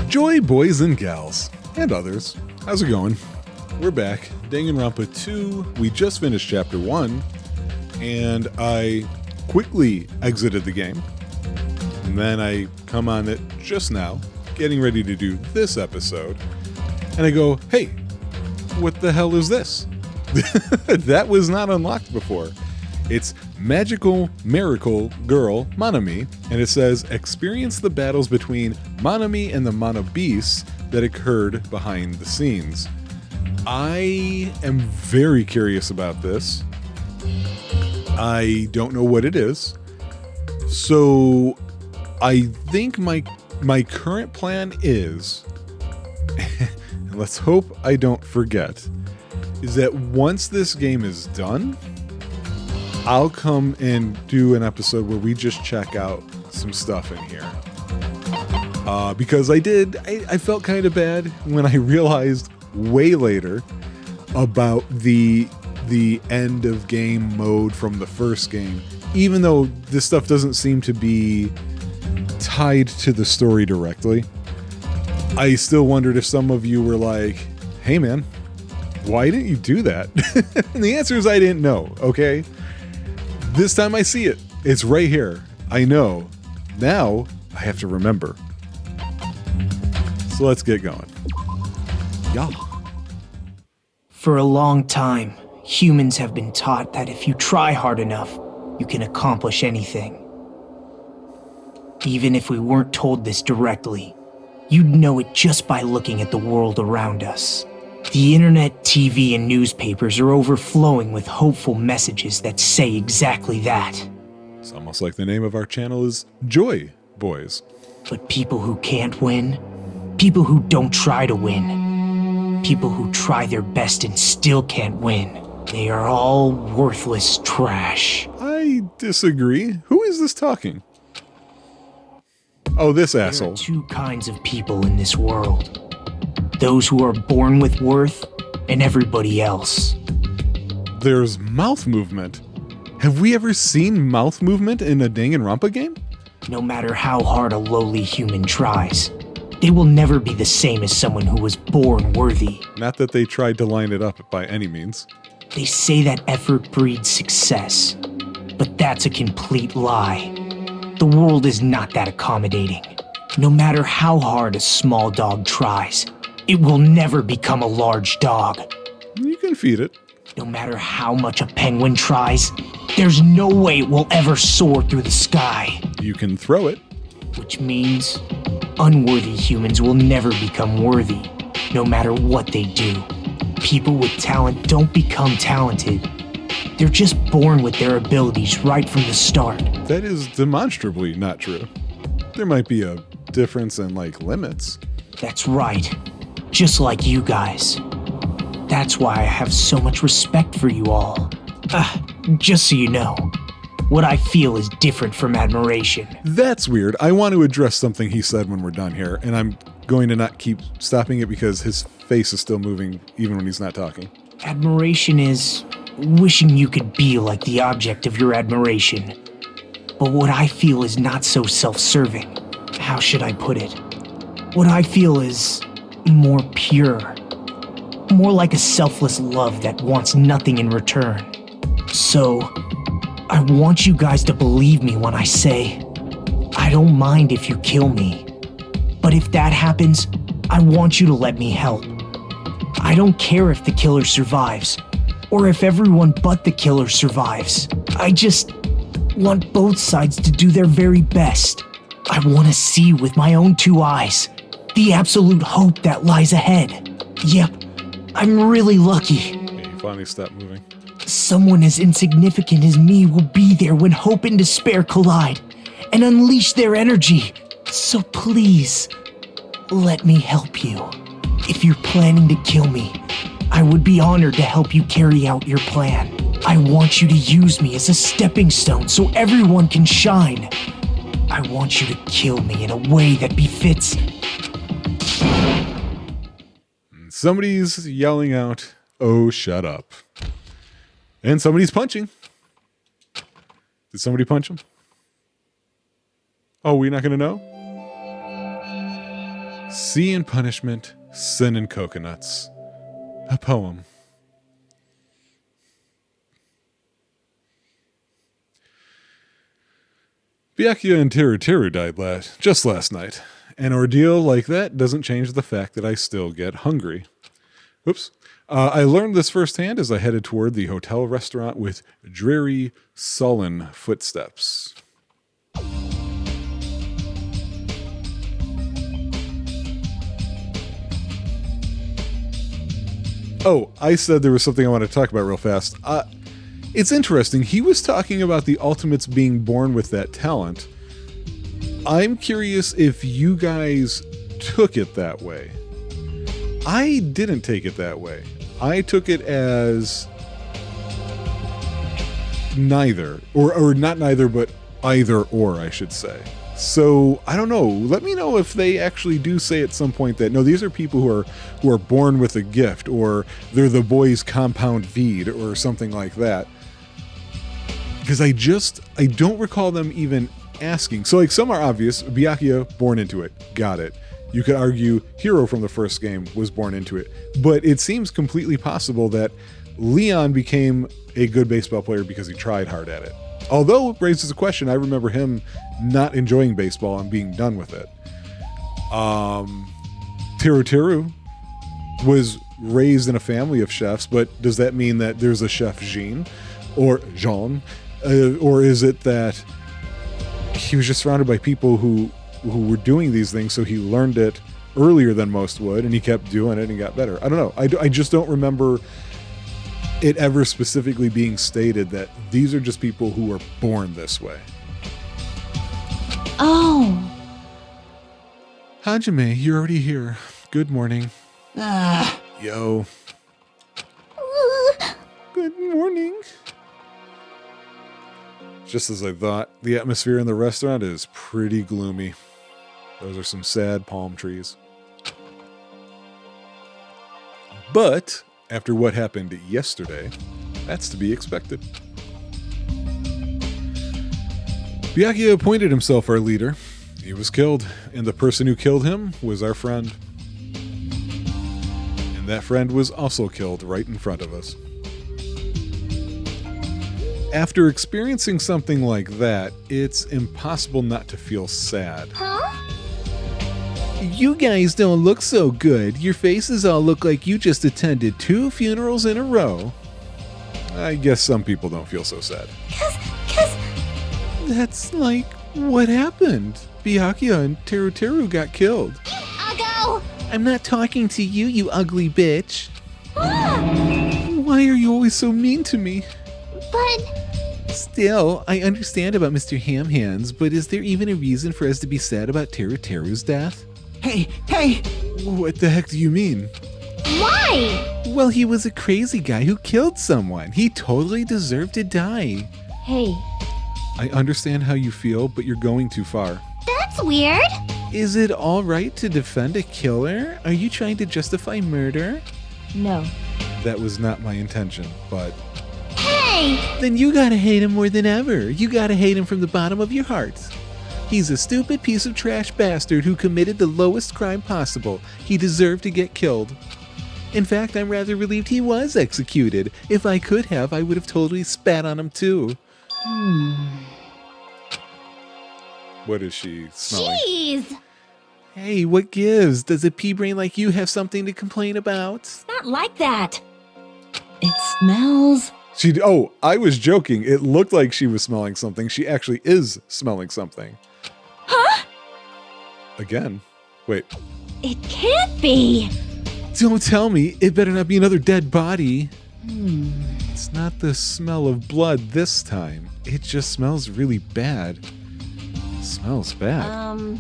Joy, boys and gals, and others. How's it going? We're back. Danganronpa 2. We just finished Chapter 1, and I quickly exited the game. And then I come on it just now, getting ready to do this episode, and I go, hey, what the hell is this? That was not unlocked before. It's Magical Miracle Girl Manami, and it says, experience the battles between Manami and the Mana Beasts that occurred behind the scenes. I am very curious about this. I don't know what it is. So I think my current plan is, and let's hope I don't forget, is that once this game is done, I'll come and do an episode where we just check out some stuff in here. Because I felt kind of bad when I realized way later about the end of game mode from the first game. Even though this stuff doesn't seem to be tied to the story directly, I still wondered if some of you were like, hey man, why didn't you do that? And the answer is I didn't know, okay? This time I see it. It's right here. I know. Now I have to remember. So let's get going. Yeah. For a long time, humans have been taught that if you try hard enough, you can accomplish anything. Even if we weren't told this directly, you'd know it just by looking at the world around us. The internet, TV, and newspapers are overflowing with hopeful messages that say exactly that. It's almost like the name of our channel is Joy Boys. But people who can't win, people who don't try to win, people who try their best and still can't win, they are all worthless trash. I disagree. Who is this talking? Oh, this asshole. There are two kinds of people in this world. Those who are born with worth, and everybody else. There's mouth movement. Have we ever seen mouth movement in a Danganronpa game? No matter how hard a lowly human tries, they will never be the same as someone who was born worthy. Not that they tried to line it up by any means. They say that effort breeds success, but that's a complete lie. The world is not that accommodating. No matter how hard a small dog tries, it will never become a large dog. You can feed it. No matter how much a penguin tries, there's no way it will ever soar through the sky. You can throw it. Which means unworthy humans will never become worthy, no matter what they do. People with talent don't become talented. They're just born with their abilities right from the start. That is demonstrably not true. There might be a difference in, limits. That's right. Just like you guys. That's why I have so much respect for you all. Just so you know, what I feel is different from admiration. That's weird. I want to address something he said when we're done here, and I'm going to not keep stopping it because his face is still moving even when he's not talking. Admiration is wishing you could be like the object of your admiration. But what I feel is not so self-serving. How should I put it? What I feel is more pure. More like a selfless love that wants nothing in return. So, I want you guys to believe me when I say, I don't mind if you kill me. But if that happens, I want you to let me help. I don't care if the killer survives, or if everyone but the killer survives. I just want both sides to do their very best. I want to see with my own two eyes the absolute hope that lies ahead. Yep, I'm really lucky. Hey, you finally stopped moving. Someone as insignificant as me will be there when hope and despair collide and unleash their energy. So please, let me help you. If you're planning to kill me, I would be honored to help you carry out your plan. I want you to use me as a stepping stone so everyone can shine. I want you to kill me in a way that befits. Somebody's yelling out, "Oh, shut up." And somebody's punching. Did somebody punch him? Oh, we're not going to know? Sea and Punishment, Sin and Coconuts. A poem. Byakuya and Teru died just last night. An ordeal like that doesn't change the fact that I still get hungry. Oops. I learned this firsthand as I headed toward the hotel restaurant with dreary, sullen footsteps. Oh, I said there was something I want to talk about real fast. It's interesting. He was talking about the Ultimates being born with that talent. I'm curious if you guys took it that way. I didn't take it that way. I took it as neither, or not neither, but either or, I should say. So I don't know. Let me know if they actually do say at some point that no, these are people who are born with a gift, or they're the boys' compound V'd, or something like that. Because I don't recall them even asking. So like some are obvious. Byakuya, born into it, got it. You could argue Hiro from the first game was born into it, but it seems completely possible that Leon became a good baseball player because he tried hard at it. Although it raises a question, I remember him not enjoying baseball and being done with it. Teru was raised in a family of chefs, but does that mean that there's a chef Jean? Or is it that he was just surrounded by people who were doing these things, so he learned it earlier than most would, and he kept doing it and got better? I don't know. I just don't remember it ever specifically being stated that these are just people who are born this way. Oh. Hajime, you're already here. Good morning. Yo. Good morning. Just as I thought, the atmosphere in the restaurant is pretty gloomy. Those are some sad palm trees. But after what happened yesterday, that's to be expected. Byakuya appointed himself our leader. He was killed, and the person who killed him was our friend. And that friend was also killed right in front of us. After experiencing something like that, it's impossible not to feel sad. Huh? You guys don't look so good. Your faces all look like you just attended 2 funerals in a row. I guess some people don't feel so sad. Cause... That's like what happened. Byakuya and Teru got killed. I'll go! I'm not talking to you, you ugly bitch. Ah, Why are you always so mean to me? but... Still, I understand about Mr. Ham Hands, but is there even a reason for us to be sad about Teru's death? Hey! What the heck do you mean? Why? Well, he was a crazy guy who killed someone. He totally deserved to die. Hey, I understand how you feel, but you're going too far. that's weird. Is it all right to defend a killer? Are you trying to justify murder? No. That was not my intention, but Hey! Then you gotta hate him more than ever. You gotta hate him from the bottom of your heart. He's a stupid piece of trash bastard who committed the lowest crime possible. He deserved to get killed. In fact, I'm rather relieved he was executed. If I could have, I would have totally spat on him too. what is she smelling? Jeez! Hey, what gives? Does a pea brain like you have something to complain about? Not like that. It smells... I was joking. It looked like she was smelling something. She actually is smelling something. Huh? Again. Wait. It can't be. Don't tell me. It better not be another dead body. It's not the smell of blood this time. It just smells really bad. It smells bad.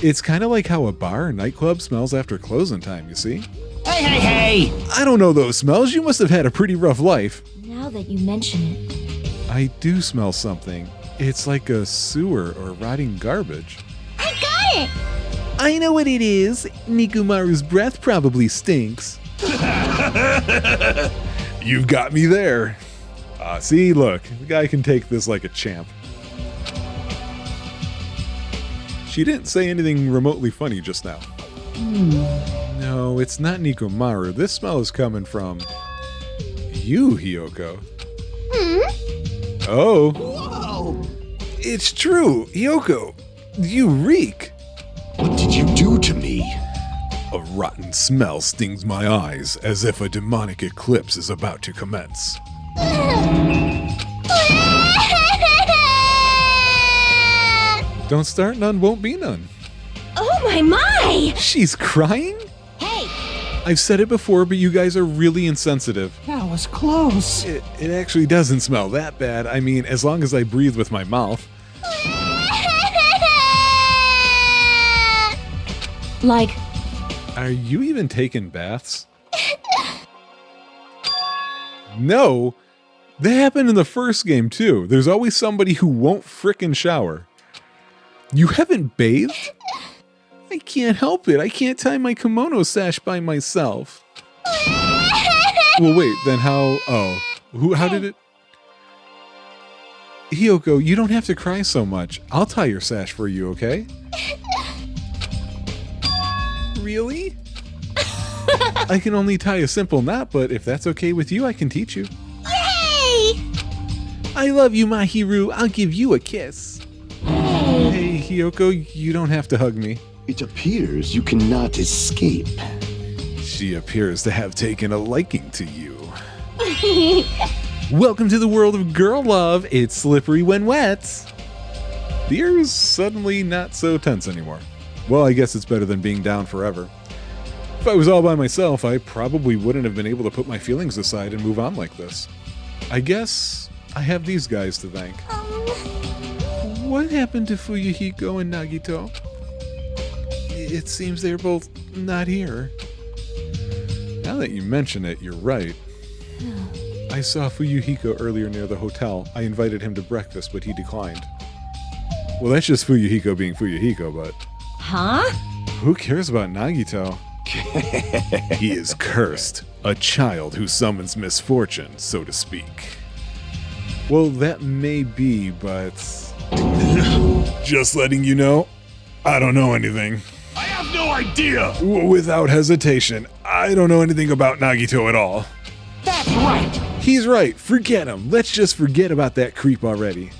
It's kind of like how a bar or nightclub smells after closing time, you see? Hey! I don't know those smells. You must have had a pretty rough life. Now that you mention it. I do smell something. It's like a sewer or rotting garbage. I got it! I know what it is. Nikumaru's breath probably stinks. You've got me there. See, look, the guy can take this like a champ. She didn't say anything remotely funny just now. No, it's not Nikomaru. This smell is coming from you, Hiyoko. Oh. Whoa! It's true, Hiyoko. You reek. What did you do to me? A rotten smell stings my eyes as if a demonic eclipse is about to commence. Don't start, none won't be none. Oh my! She's crying? Hey! I've said it before, but you guys are really insensitive. That was close. It actually doesn't smell that bad. I mean, as long as I breathe with my mouth. Like, Are you even taking baths? No. That happened in the first game, too. There's always somebody who won't frickin' shower. You haven't bathed? I can't help it. I can't tie my kimono sash by myself. Well, wait, then how... Oh. How did it... Hiyoko, you don't have to cry so much. I'll tie your sash for you, okay? Really? I can only tie a simple knot, but if that's okay with you, I can teach you. yay! I love you, Mahiru. I'll give you a kiss. Hey, Hiyoko, you don't have to hug me. It appears you cannot escape. She appears to have taken a liking to you. Welcome to the world of girl love. It's slippery when wet. The air is suddenly not so tense anymore. Well, I guess it's better than being down forever. If I was all by myself, I probably wouldn't have been able to put my feelings aside and move on like this. I guess I have these guys to thank. What happened to Fuyuhiko and Nagito? It seems they're both not here. Now that you mention it, you're right. I saw Fuyuhiko earlier near the hotel. I invited him to breakfast, but he declined. Well, that's just Fuyuhiko being Fuyuhiko, but... Huh? Who cares about Nagito? He is cursed. A child who summons misfortune, so to speak. Well, that may be, but... Just letting you know, I don't know anything. I have no idea! Without hesitation, I don't know anything about Nagito at all. That's right. He's right, forget him. Let's just forget about that creep already.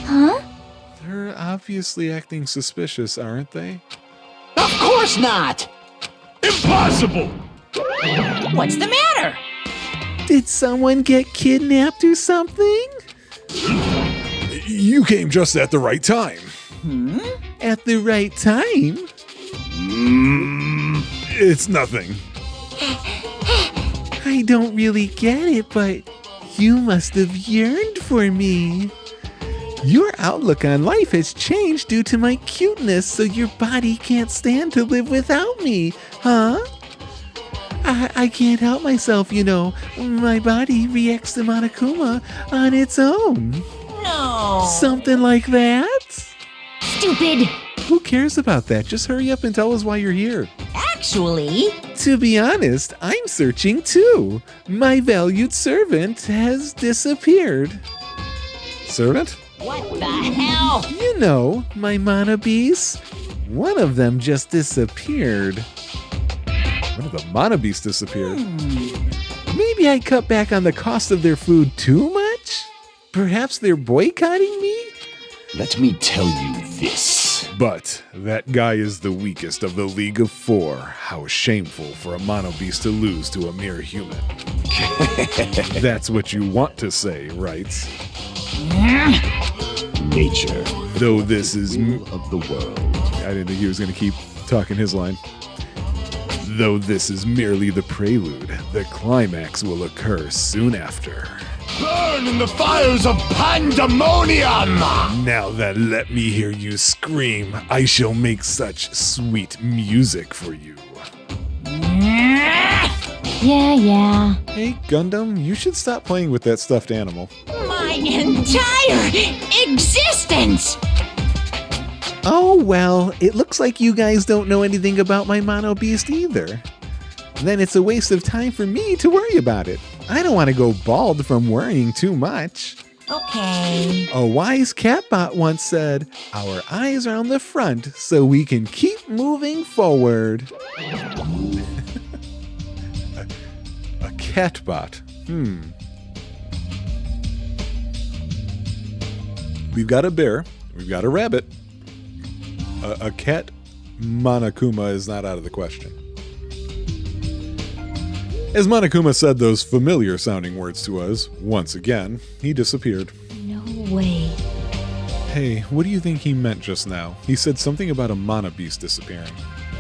Huh? They're obviously acting suspicious, aren't they? Of course not. Impossible! What's the matter? Did someone get kidnapped or something? You came just at the right time. At the right time? It's nothing. I don't really get it, but you must have yearned for me. Your outlook on life has changed due to my cuteness, so your body can't stand to live without me, huh? I can't help myself, you know. My body reacts to Monokuma on its own. No. Something like that? Stupid. Who cares about that? Just hurry up and tell us why you're here. Actually, To be honest, I'm searching too. My valued servant has disappeared. Servant? what the hell? You know, my mana beasts. One of them just disappeared. One of the mana beasts disappeared. Maybe I cut back on the cost of their food too much? Perhaps they're boycotting me? Let me tell you this. But that guy is the weakest of the League of Four. How shameful for a mono beast to lose to a mere human. That's what you want to say, right? Nature, Though this is... rule of the world. I didn't think he was going to keep talking his line. Though this is merely the prelude, the climax will occur soon after. Burn in the fires of pandemonium! Now then, let me hear you scream. I shall make such sweet music for you. Yeah. Hey, Gundam, you should stop playing with that stuffed animal. My entire existence! Oh, well, it looks like you guys don't know anything about my mono beast either. Then it's a waste of time for me to worry about it. I don't want to go bald from worrying too much. Okay. A wise catbot once said, "Our eyes are on the front so we can keep moving forward." A catbot. We've got a bear. We've got a rabbit. A cat Monokuma is not out of the question. As Monokuma said those familiar sounding words to us, once again, he disappeared. No way. Hey, what do you think he meant just now? He said something about a mana beast disappearing.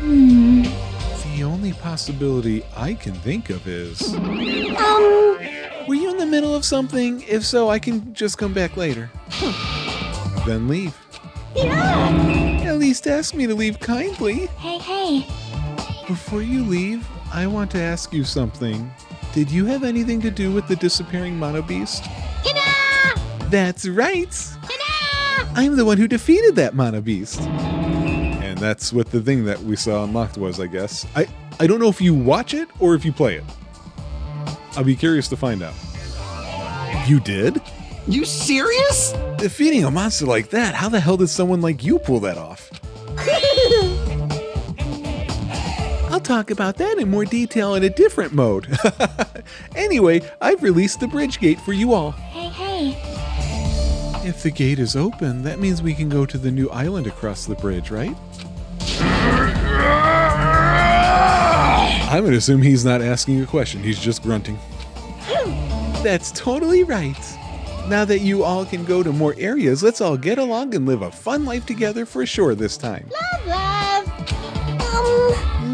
The only possibility I can think of is... Were you in the middle of something? If so, I can just come back later. Then leave. Yeah. At least ask me to leave kindly. Hey. Before you leave, I want to ask you something. Did you have anything to do with the disappearing Mono Beast? Ta-da! That's right. Ta-da! I'm the one who defeated that Mono Beast. And that's what the thing that we saw unlocked was, I guess. I don't know if you watch it or if you play it. I'll be curious to find out. You did? You serious? Defeating a monster like that, how the hell did someone like you pull that off? I'll talk about that in more detail in a different mode. Anyway, I've released the bridge gate for you all. Hey. If the gate is open, that means we can go to the new island across the bridge, right? I'm going to assume he's not asking a question, he's just grunting. That's totally right. Now that you all can go to more areas, let's all get along and live a fun life together for sure this time. Love.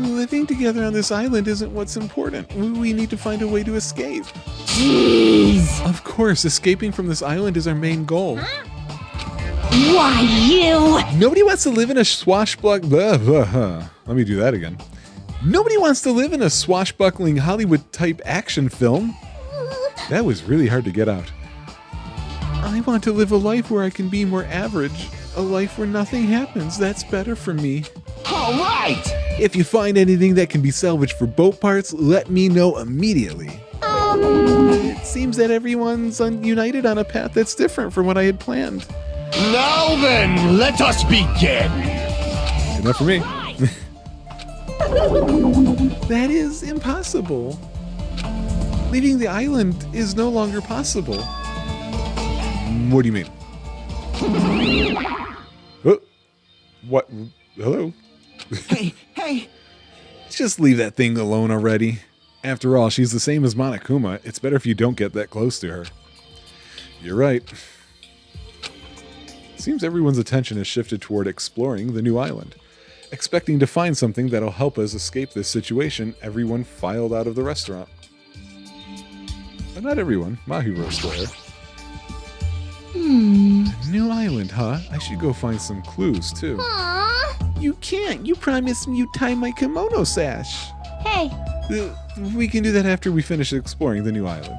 Living together on this island isn't what's important. We need to find a way to escape. Jeez. Of course, escaping from this island is our main goal. Why you? Nobody wants to live in a swashbuckling... Let me do that again. Nobody wants to live in a swashbuckling Hollywood-type action film. That was really hard to get out. I want to live a life where I can be more average. A life where nothing happens. That's better for me. All right! If you find anything that can be salvaged for boat parts, let me know immediately. It seems that everyone's united on a path that's different from what I had planned. Now then, let us begin! Enough for me. That is impossible. Leaving the island is no longer possible. What do you mean? Oh, what? Hello? Hey. Just leave that thing alone already. After all, she's the same as Monokuma. It's better if you don't get that close to her. You're right. Seems everyone's attention has shifted toward exploring the new island. Expecting to find something that'll help us escape this situation, everyone filed out of the restaurant. But not everyone. Mahiro's still there. New island, huh? I should go find some clues, too. You can't. You promised me you'd tie my kimono sash. Hey. We can do that after we finish exploring the new island.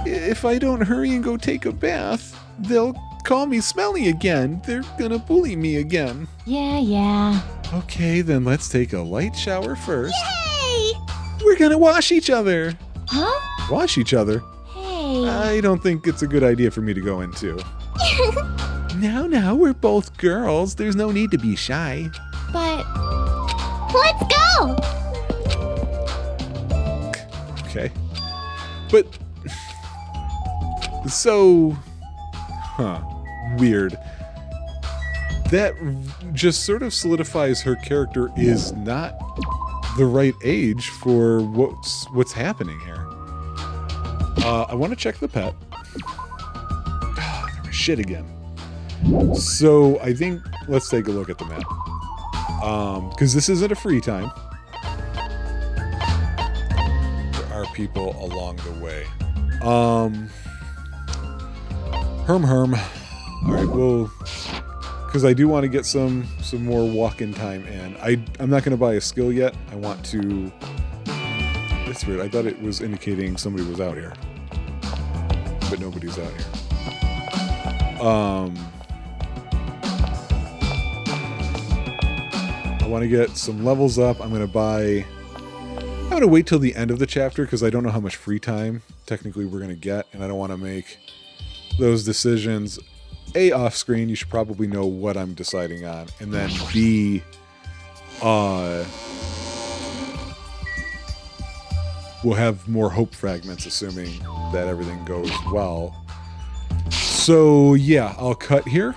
If I don't hurry and go take a bath, they'll call me smelly again. They're gonna bully me again. Yeah. Okay, then let's take a light shower first. Hey. We're gonna wash each other. Huh? Wash each other? Hey. I don't think it's a good idea for me to go into. Now, we're both girls. There's no need to be shy. But let's go. Okay. But, so, weird. That just sort of solidifies her character is not the right age for what's happening here. I want to check the pet. There was shit again. So I think let's take a look at the map. Because this isn't a free time. There are people along the way. Herm. All right, well, because I do want to get some more walk-in time in. I'm not going to buy a skill yet. I want to. That's weird. I thought it was indicating somebody was out here, but nobody's out here. I want to get some levels up. I'm going to wait till the end of the chapter because I don't know how much free time technically we're going to get, and I don't want to make those decisions, A, off screen, you should probably know what I'm deciding on, and then B, we'll have more hope fragments, assuming that everything goes well. So yeah, I'll cut here,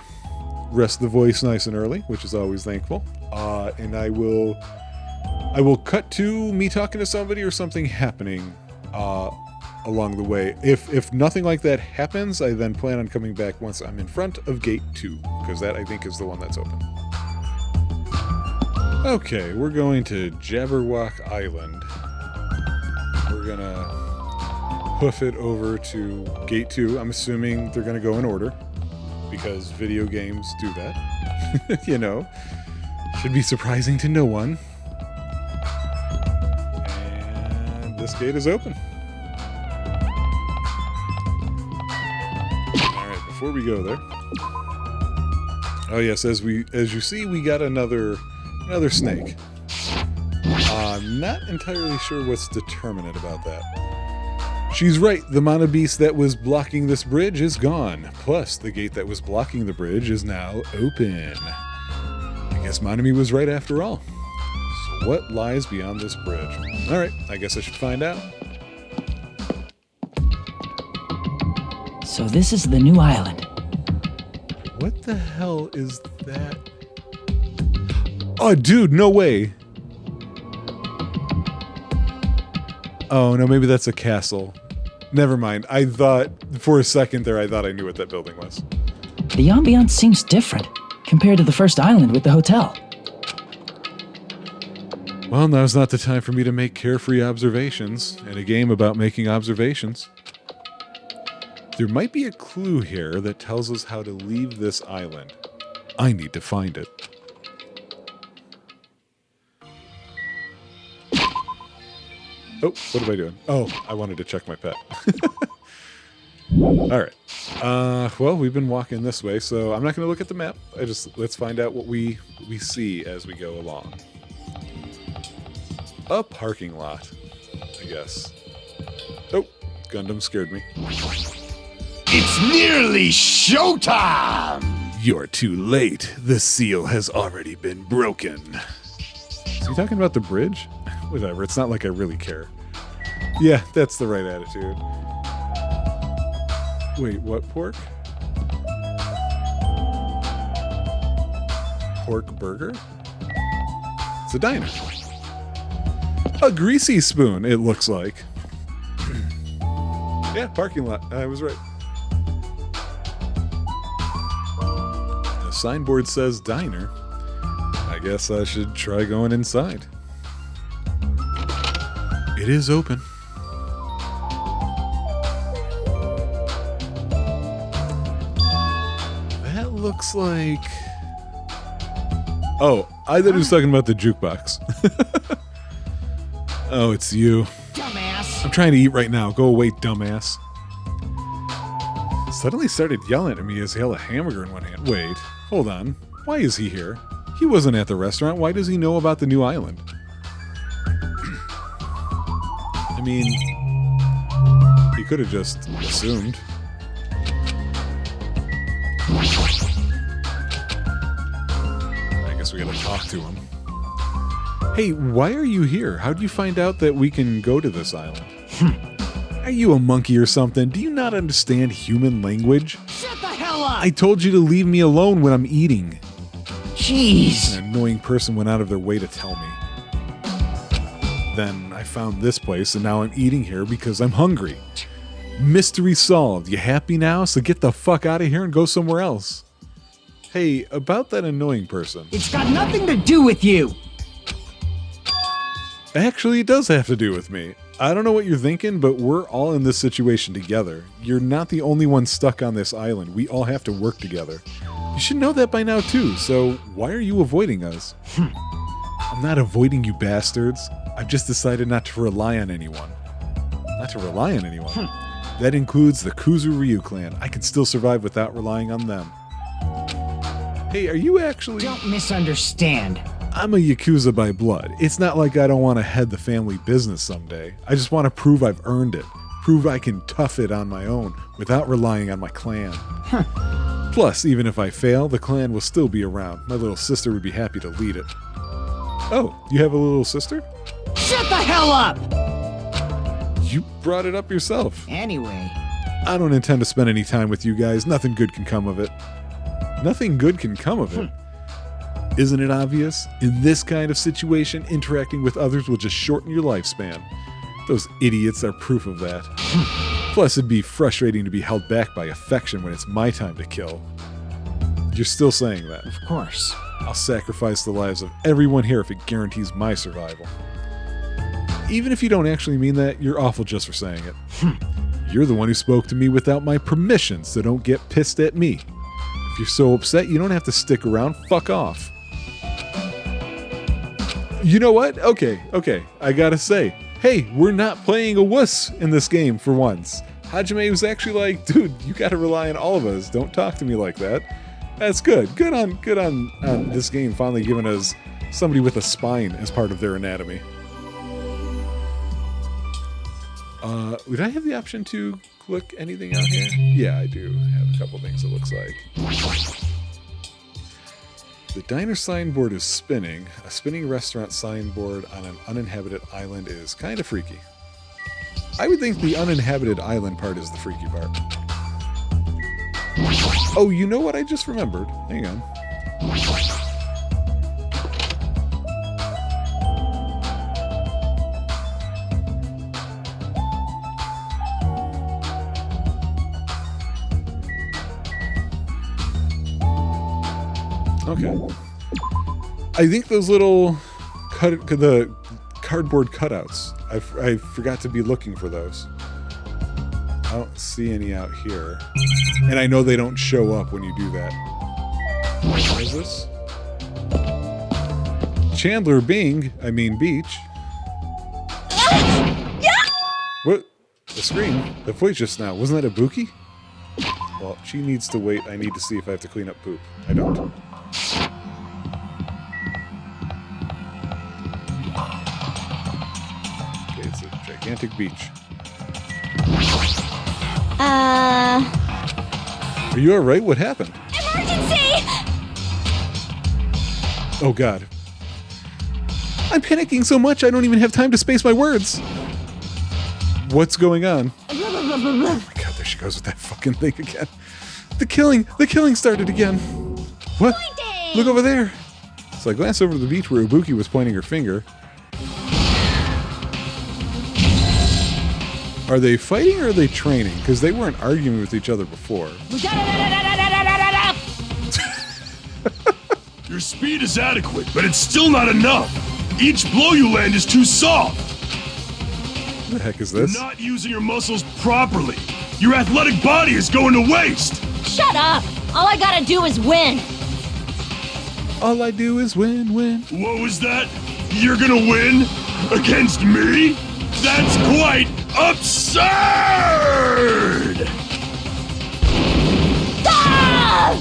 rest the voice nice and early, which is always thankful, and I will cut to me talking to somebody or something happening along the way. If nothing like that happens, I then plan on coming back once I'm in front of gate 2, because that I think is the one that's open. Okay, we're going to Jabberwock Island. We're gonna hoof it over to gate 2. I'm assuming they're gonna go in order, because video games do that. You know, should be surprising to no one. And this gate is open. Alright, before we go there. Oh yes, as you see, we got another snake. I'm not entirely sure what's determinate about that. She's right, the mana beast that was blocking this bridge is gone. Plus, the gate that was blocking the bridge is now open. I guess Monami was right after all. So what lies beyond this bridge? Alright, I guess I should find out. So this is the new island. What the hell is that? Oh, dude, no way. Oh, no, maybe that's a castle. Never mind. I thought, for a second there, I thought I knew what that building was. The ambiance seems different compared to the first island with the hotel. Well, now's not the time for me to make carefree observations in a game about making observations. There might be a clue here that tells us how to leave this island. I need to find it. Oh, what am I doing? Oh, I wanted to check my pet. All right. Well, we've been walking this way, so I'm not going to look at the map. Let's find out what we see as we go along. A parking lot, I guess. Oh, Gundam scared me. It's nearly showtime! You're too late. The seal has already been broken. Is he talking about the bridge? Whatever, it's not like I really care. Yeah, that's the right attitude. Wait, what pork? Pork burger? It's a diner. A greasy spoon, it looks like. Yeah, parking lot. I was right. The signboard says diner. I guess I should try going inside. It is open. That looks like... Oh, I thought he was talking about the jukebox. Oh, it's you. Dumbass. I'm trying to eat right now. Go away, dumbass. Suddenly started yelling at me as he held a hamburger in one hand. Wait, hold on. Why is he here? He wasn't at the restaurant. Why does he know about the new island? I mean, he could have just assumed. I guess we gotta talk to him. Hey, why are you here? How'd you find out that we can go to this island? Are you a monkey or something? Do you not understand human language? Shut the hell up! I told you to leave me alone when I'm eating. Jeez. An annoying person went out of their way to tell me. Then I found this place, and now I'm eating here because I'm hungry. Mystery solved. You happy now? So get the fuck out of here and go somewhere else. Hey, about that annoying person. It's got nothing to do with you. Actually, it does have to do with me. I don't know what you're thinking, but we're all in this situation together. You're not the only one stuck on this island. We all have to work together. You should know that by now too, so why are you avoiding us? I'm not avoiding you bastards. I've just decided not to rely on anyone. Not to rely on anyone? That includes the Kuzu Ryu clan. I can still survive without relying on them. Hey, are you actually... Don't misunderstand. I'm a Yakuza by blood. It's not like I don't want to head the family business someday. I just want to prove I've earned it. prove I can tough it on my own without relying on my clan. Plus, even if I fail, the clan will still be around. My little sister would be happy to lead it. Oh, you have a little sister? Shut the hell up! You brought it up yourself. Anyway, I don't intend to spend any time with you guys. Nothing good can come of it. Nothing good can come of it. Isn't it obvious? In this kind of situation, interacting with others will just shorten your lifespan. Those idiots are proof of that. Plus, it'd be frustrating to be held back by affection when it's my time to kill. You're still saying that. of course. I'll sacrifice the lives of everyone here if it guarantees my survival. Even if you don't actually mean that, you're awful just for saying it. You're the one who spoke to me without my permission, so don't get pissed at me. If you're so upset, you don't have to stick around. Fuck off. You know what? Okay. I gotta say, hey, we're not playing a wuss in this game for once. Hajime was actually like, dude, you gotta rely on all of us. Don't talk to me like that. That's good. Good on this game finally giving us somebody with a spine as part of their anatomy. Would I have the option to click anything out here? Yeah, I do have a couple things it looks like. The diner signboard is spinning. A spinning restaurant signboard on an uninhabited island is kind of freaky. I would think the uninhabited island part is the freaky part. Oh, you know what I just remembered? Hang on. Okay. I think those little the cardboard cutouts, I forgot to be looking for those. I don't see any out here. And I know they don't show up when you do that. What is this? Chandler Beach. What? The screen? The voice just now. Wasn't that a Buki? Well, she needs to wait. I need to see if I have to clean up poop. I don't. Okay, it's a gigantic beach. Are you alright? What happened? Emergency! Oh god. I'm panicking so much I don't even have time to space my words. What's going on? Oh my god, there she goes with that fucking thing again. The killing started again. What? Pointing! Look over there. So I glanced over to the beach where Ibuki was pointing her finger. Are they fighting or are they training? Because they weren't arguing with each other before. Your speed is adequate, but it's still not enough. Each blow you land is too soft. What the heck is this? You're not using your muscles properly. Your athletic body is going to waste. Shut up! All I gotta do is win! All I do is win. What was that? You're gonna win? Against me? That's quite absurd! Ah!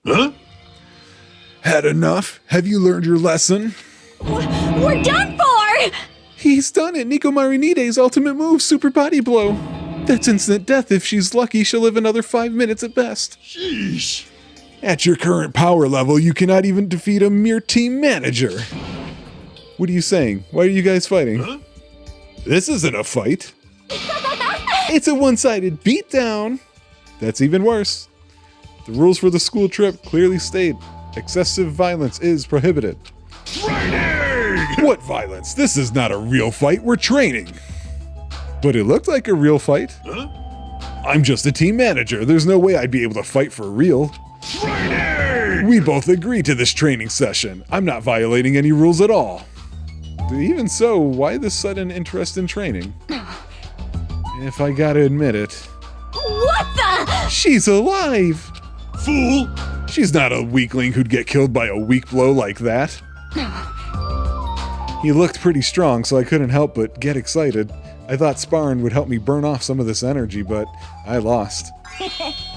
Huh? Had enough? Have you learned your lesson? We're done for! He's done it. Nico Marinide's ultimate move, Super Body Blow. That's instant death. If she's lucky, she'll live another 5 minutes at best. Sheesh. At your current power level, you cannot even defeat a mere team manager. What are you saying? Why are you guys fighting? Huh? This isn't a fight. It's a one-sided beatdown. That's even worse. The rules for the school trip clearly state excessive violence is prohibited. Training! What violence? This is not a real fight. We're training. But it looked like a real fight. Huh? I'm just a team manager. There's no way I'd be able to fight for real. Training! We both agree to this training session. I'm not violating any rules at all. Even so, why this sudden interest in training? If I gotta admit it. What the? She's alive! Fool! She's not a weakling who'd get killed by a weak blow like that. He looked pretty strong, so I couldn't help but get excited. I thought sparring would help me burn off some of this energy, but I lost.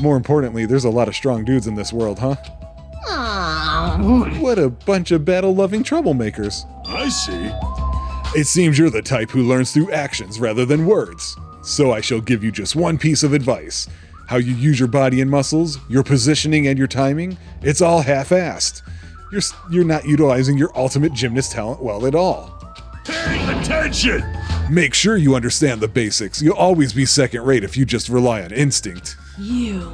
More importantly, there's a lot of strong dudes in this world, huh? Aw. What a bunch of battle-loving troublemakers. I see. It seems you're the type who learns through actions rather than words. So I shall give you just one piece of advice. How you use your body and muscles, your positioning and your timing, it's all half-assed. You're not utilizing your ultimate gymnast talent well at all. Pay attention! Make sure you understand the basics. You'll always be second-rate if you just rely on instinct. You.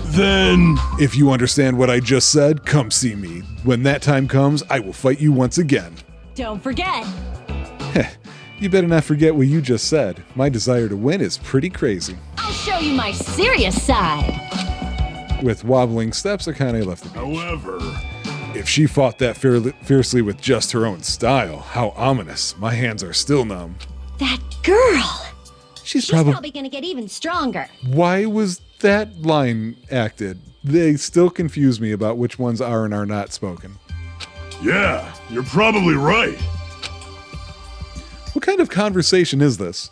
Then... If you understand what I just said, come see me. When that time comes, I will fight you once again. Don't forget. You better not forget what you just said. My desire to win is pretty crazy. I'll show you my serious side. With wobbling steps, Akane left the beach. However... If she fought that fiercely with just her own style, how ominous. My hands are still numb. That girl. She's She's probably gonna get even stronger. Why was that line acted? They still confuse me about which ones are and are not spoken. Yeah, you're probably right. What kind of conversation is this?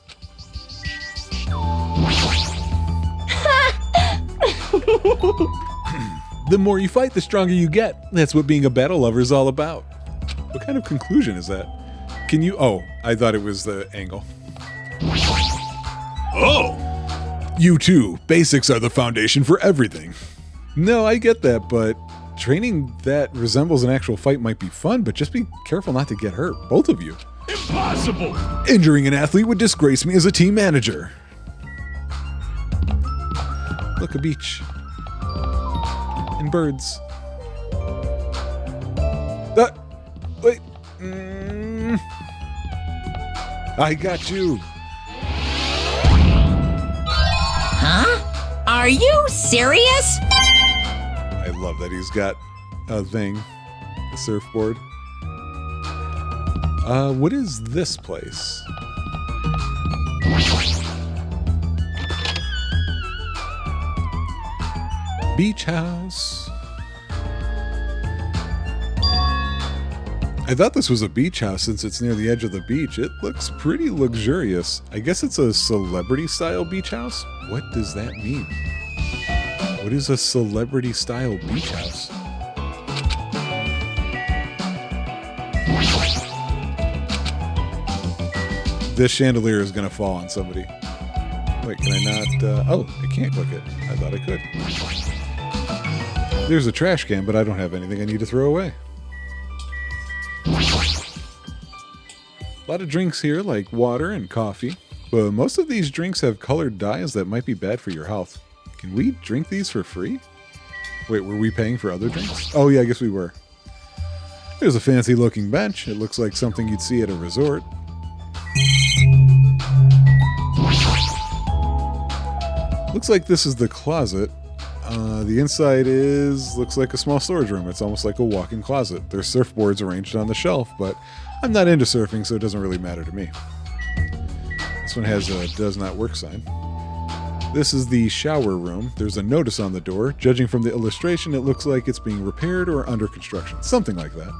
The more you fight, the stronger you get. That's what being a battle lover is all about. What kind of conclusion is that? Can you... Oh, I thought it was the angle. Oh! You too. Basics are the foundation for everything. No, I get that, but training that resembles an actual fight might be fun, but just be careful not to get hurt. Both of you. Impossible! Injuring an athlete would disgrace me as a team manager. Look, a beach. And birds. Wait. I got you. Huh? Are you serious? I love that he's got a thing. A surfboard. What is this place? Beach house. I thought this was a beach house since it's near the edge of the beach. It looks pretty luxurious. I guess it's a celebrity-style beach house? What does that mean? What is a celebrity-style beach house? This chandelier is going to fall on somebody. Wait, can I not? Oh, I can't click it. I thought I could. There's a trash can, but I don't have anything I need to throw away. A lot of drinks here, like water and coffee. But most of these drinks have colored dyes that might be bad for your health. Can we drink these for free? Wait, were we paying for other drinks? Oh yeah, I guess we were. There's a fancy looking bench. It looks like something you'd see at a resort. Looks like this is the closet. The inside looks like a small storage room. It's almost like a walk-in closet. There's surfboards arranged on the shelf, but I'm not into surfing, so it doesn't really matter to me. This one has a does not work sign. This is the shower room. There's a notice on the door. Judging from the illustration, it looks like it's being repaired or under construction. Something like that.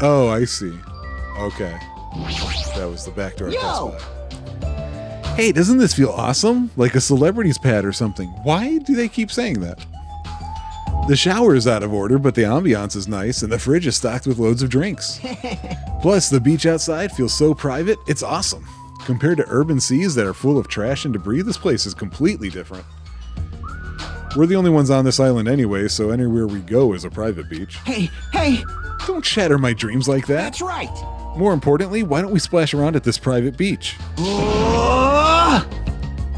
Oh, I see. Okay. That was the back door I passed by. Hey, doesn't this feel awesome? Like a celebrity's pad or something. Why do they keep saying that? The shower is out of order, but the ambiance is nice, and the fridge is stocked with loads of drinks. Plus, the beach outside feels so private, it's awesome. Compared to urban seas that are full of trash and debris, this place is completely different. We're the only ones on this island anyway, so anywhere we go is a private beach. Hey! Don't shatter my dreams like that. That's right! More importantly, why don't we splash around at this private beach?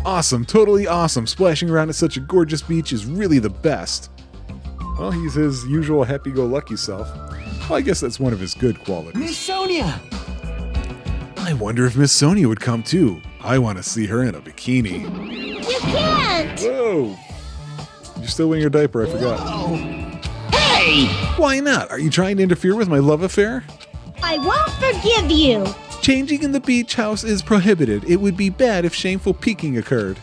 Awesome, totally awesome. Splashing around at such a gorgeous beach is really the best. Well, he's his usual happy-go-lucky self. Well, I guess that's one of his good qualities. Miss Sonia! I wonder if Miss Sonia would come too. I want to see her in a bikini. You can't! Whoa! You're still wearing your diaper, I forgot. Oh. Hey! Why not? Are you trying to interfere with my love affair? I won't forgive you! Changing in the beach house is prohibited. It would be bad if shameful peeking occurred.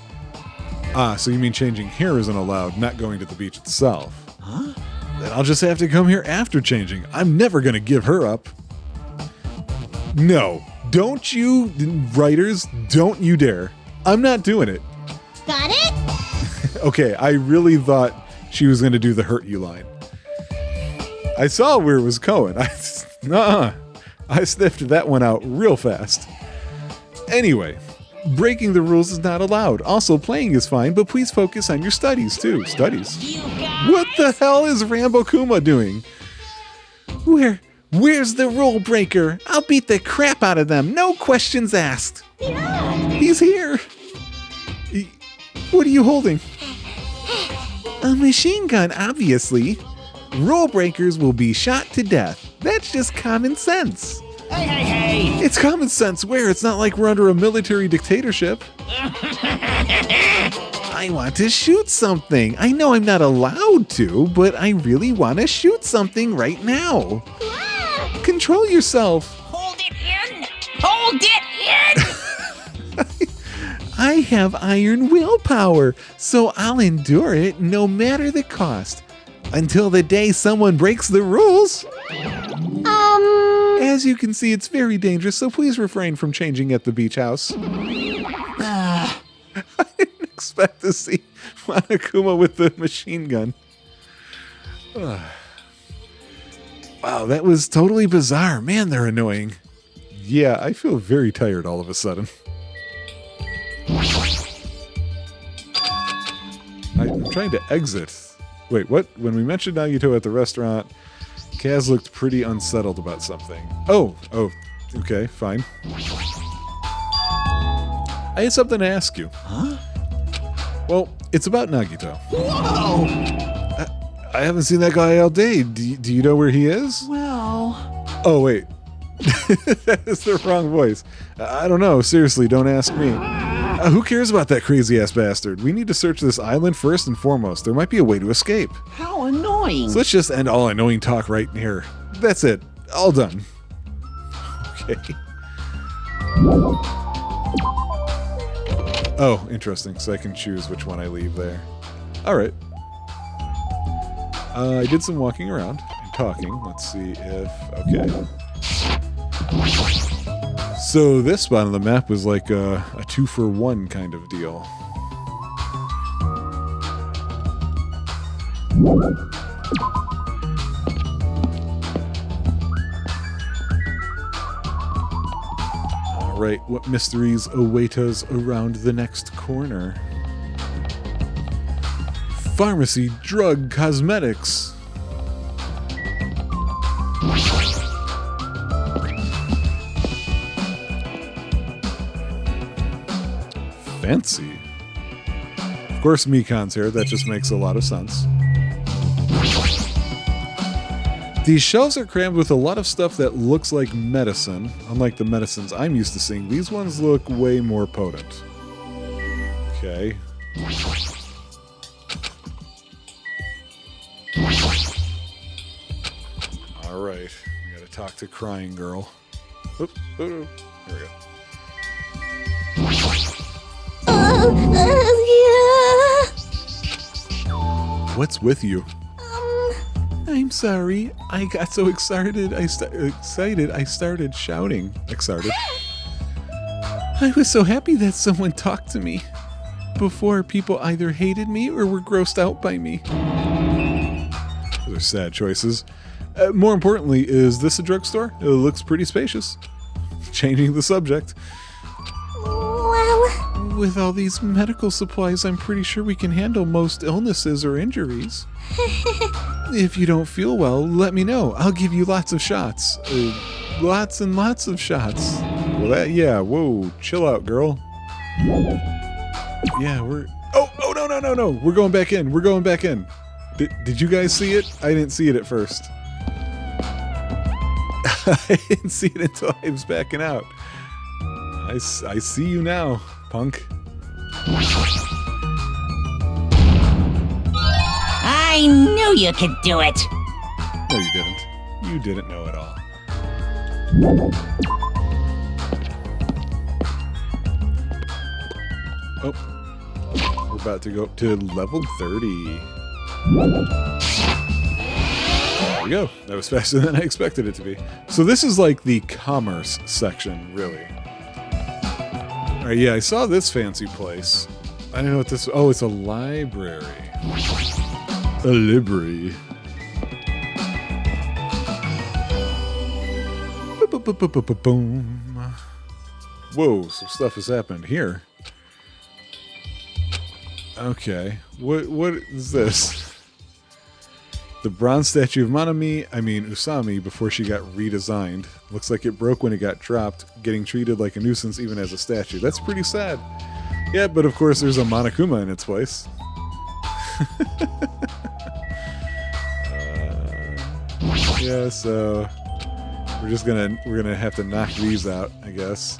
Ah, so you mean changing here isn't allowed, not going to the beach itself. Huh? Then I'll just have to come here after changing. I'm never going to give her up. No, don't you, writers, don't you dare. I'm not doing it. Got it? Okay, I really thought she was going to do the hurt you line. I saw where it was going. I sniffed that one out real fast. Anyway, breaking the rules is not allowed. Also, playing is fine, but please focus on your studies too. Studies? What the hell is Rambo Kuma doing? Where's the rule breaker? I'll beat the crap out of them. No questions asked. He's here. What are you holding? A machine gun, obviously. Rule breakers will be shot to death. That's just common sense. Hey! It's common sense where it's not like we're under a military dictatorship. I want to shoot something. I know I'm not allowed to, but I really want to shoot something right now. Control yourself. Hold it in! Hold it in! I have iron willpower, so I'll endure it no matter the cost. Until the day someone breaks the rules. As you can see, it's very dangerous, so please refrain from changing at the beach house. I didn't expect to see Monokuma with the machine gun. Wow, that was totally bizarre. Man, they're annoying. Yeah, I feel very tired all of a sudden. I'm trying to exit. Wait, what? When we mentioned Nagito at the restaurant, Kaz looked pretty unsettled about something. Oh, okay, fine. I had something to ask you. Huh? Well, it's about Nagito. Whoa! I haven't seen that guy all day. Do you know where he is? Well... Oh, wait. That is the wrong voice. I don't know. Seriously, don't ask me. Who cares about that crazy-ass bastard? We need to search this island first and foremost. There might be a way to escape. How annoying. So let's just end all annoying talk right here. That's it. All done. Okay. Oh, interesting. So I can choose which one I leave there. All right. I did some walking around and talking. Let's see if... Okay. So this spot on the map was like a 2-for-1 kind of deal. Alright, what mysteries await us around the next corner? Pharmacy, drug, cosmetics. Fancy. Of course, Mikan's here. That just makes a lot of sense. These shelves are crammed with a lot of stuff that looks like medicine. Unlike the medicines I'm used to seeing, these ones look way more potent. Okay. Alright. We gotta talk to Crying Girl. Oop, there we go. Yeah. What's with you? I'm sorry. I got so excited. I started shouting. Excited. I was so happy that someone talked to me. Before, people either hated me or were grossed out by me. Those are sad choices. More importantly, is this a drugstore? It looks pretty spacious. Changing the subject. Well, With all these medical supplies, I'm pretty sure we can handle most illnesses or injuries. If you don't feel well, let me know. I'll give you lots of shots. Lots and lots of shots. Well, whoa, chill out, girl. Yeah, we're... Oh, no. We're going back in. Did you guys see it? I didn't see it at first. I didn't see it until I was backing out. I see you now, punk. I knew you could do it. No, you didn't. You didn't know at all. Oh. We're about to go up to level 30. There we go. That was faster than I expected it to be. So this is like the commerce section, really. Alright, yeah, I saw this fancy place. I don't know what this... Oh, it's a library. A library. Boom. Whoa, some stuff has happened here. Okay, what is this? The bronze statue of Usami, before she got redesigned. Looks like it broke when it got dropped, getting treated like a nuisance even as a statue. That's pretty sad. Yeah, but of course there's a Monokuma in its place. Yeah, so we're gonna have to knock these out, I guess.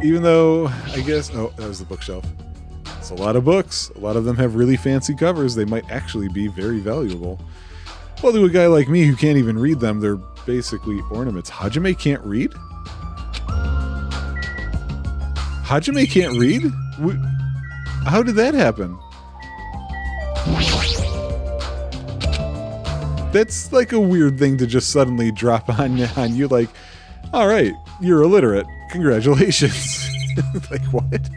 Even though oh, that was the bookshelf. It's a lot of books. A lot of them have really fancy covers. They might actually be very valuable. Well, to a guy like me who can't even read them, they're basically ornaments. Hajime can't read? Hajime can't read? How did that happen? That's like a weird thing to just suddenly drop on you, like, all right, you're illiterate. Congratulations. Like, what?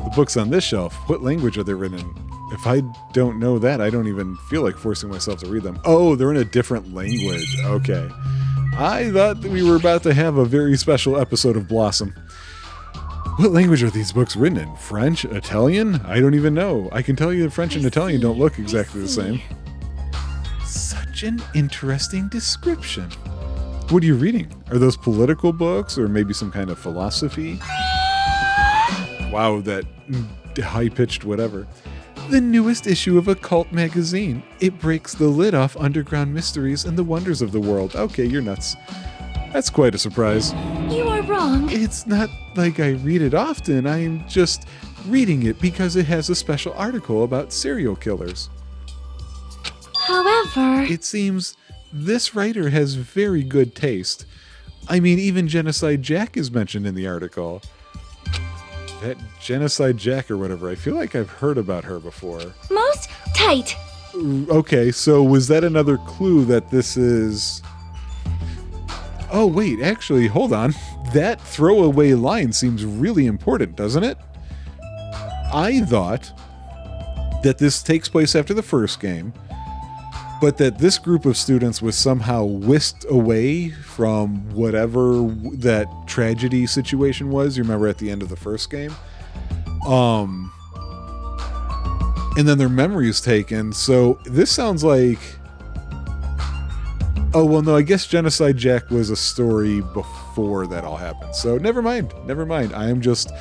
The books on this shelf, what language are they written in? If I don't know that, I don't even feel like forcing myself to read them. Oh, they're in a different language. Okay. I thought that we were about to have a very special episode of Blossom. What language are these books written in? French? Italian? I don't even know. I can tell you that French and Italian don't look exactly the same. Such an interesting description. What are you reading? Are those political books or maybe some kind of philosophy? Wow, that high-pitched whatever. The newest issue of Occult magazine. It breaks the lid off underground mysteries and the wonders of the world. Okay, you're nuts. That's quite a surprise. You are wrong. It's not like I read it often. I am just reading it because it has a special article about serial killers. However, It seems this writer has very good taste. I mean, even Genocide Jack is mentioned in the article. That Genocide Jack or whatever, I feel like I've heard about her before. most tight. Okay, so was that another clue that this is... Oh, wait, actually, hold on. That throwaway line seems really important, doesn't it? I thought that this takes place after the first game, but that this group of students was somehow whisked away from whatever that tragedy situation was. You remember at the end of the first game? And then their memory is taken. So this sounds like... Oh, well, no, I guess Genocide Jack was a story before that all happened. So never mind. I am just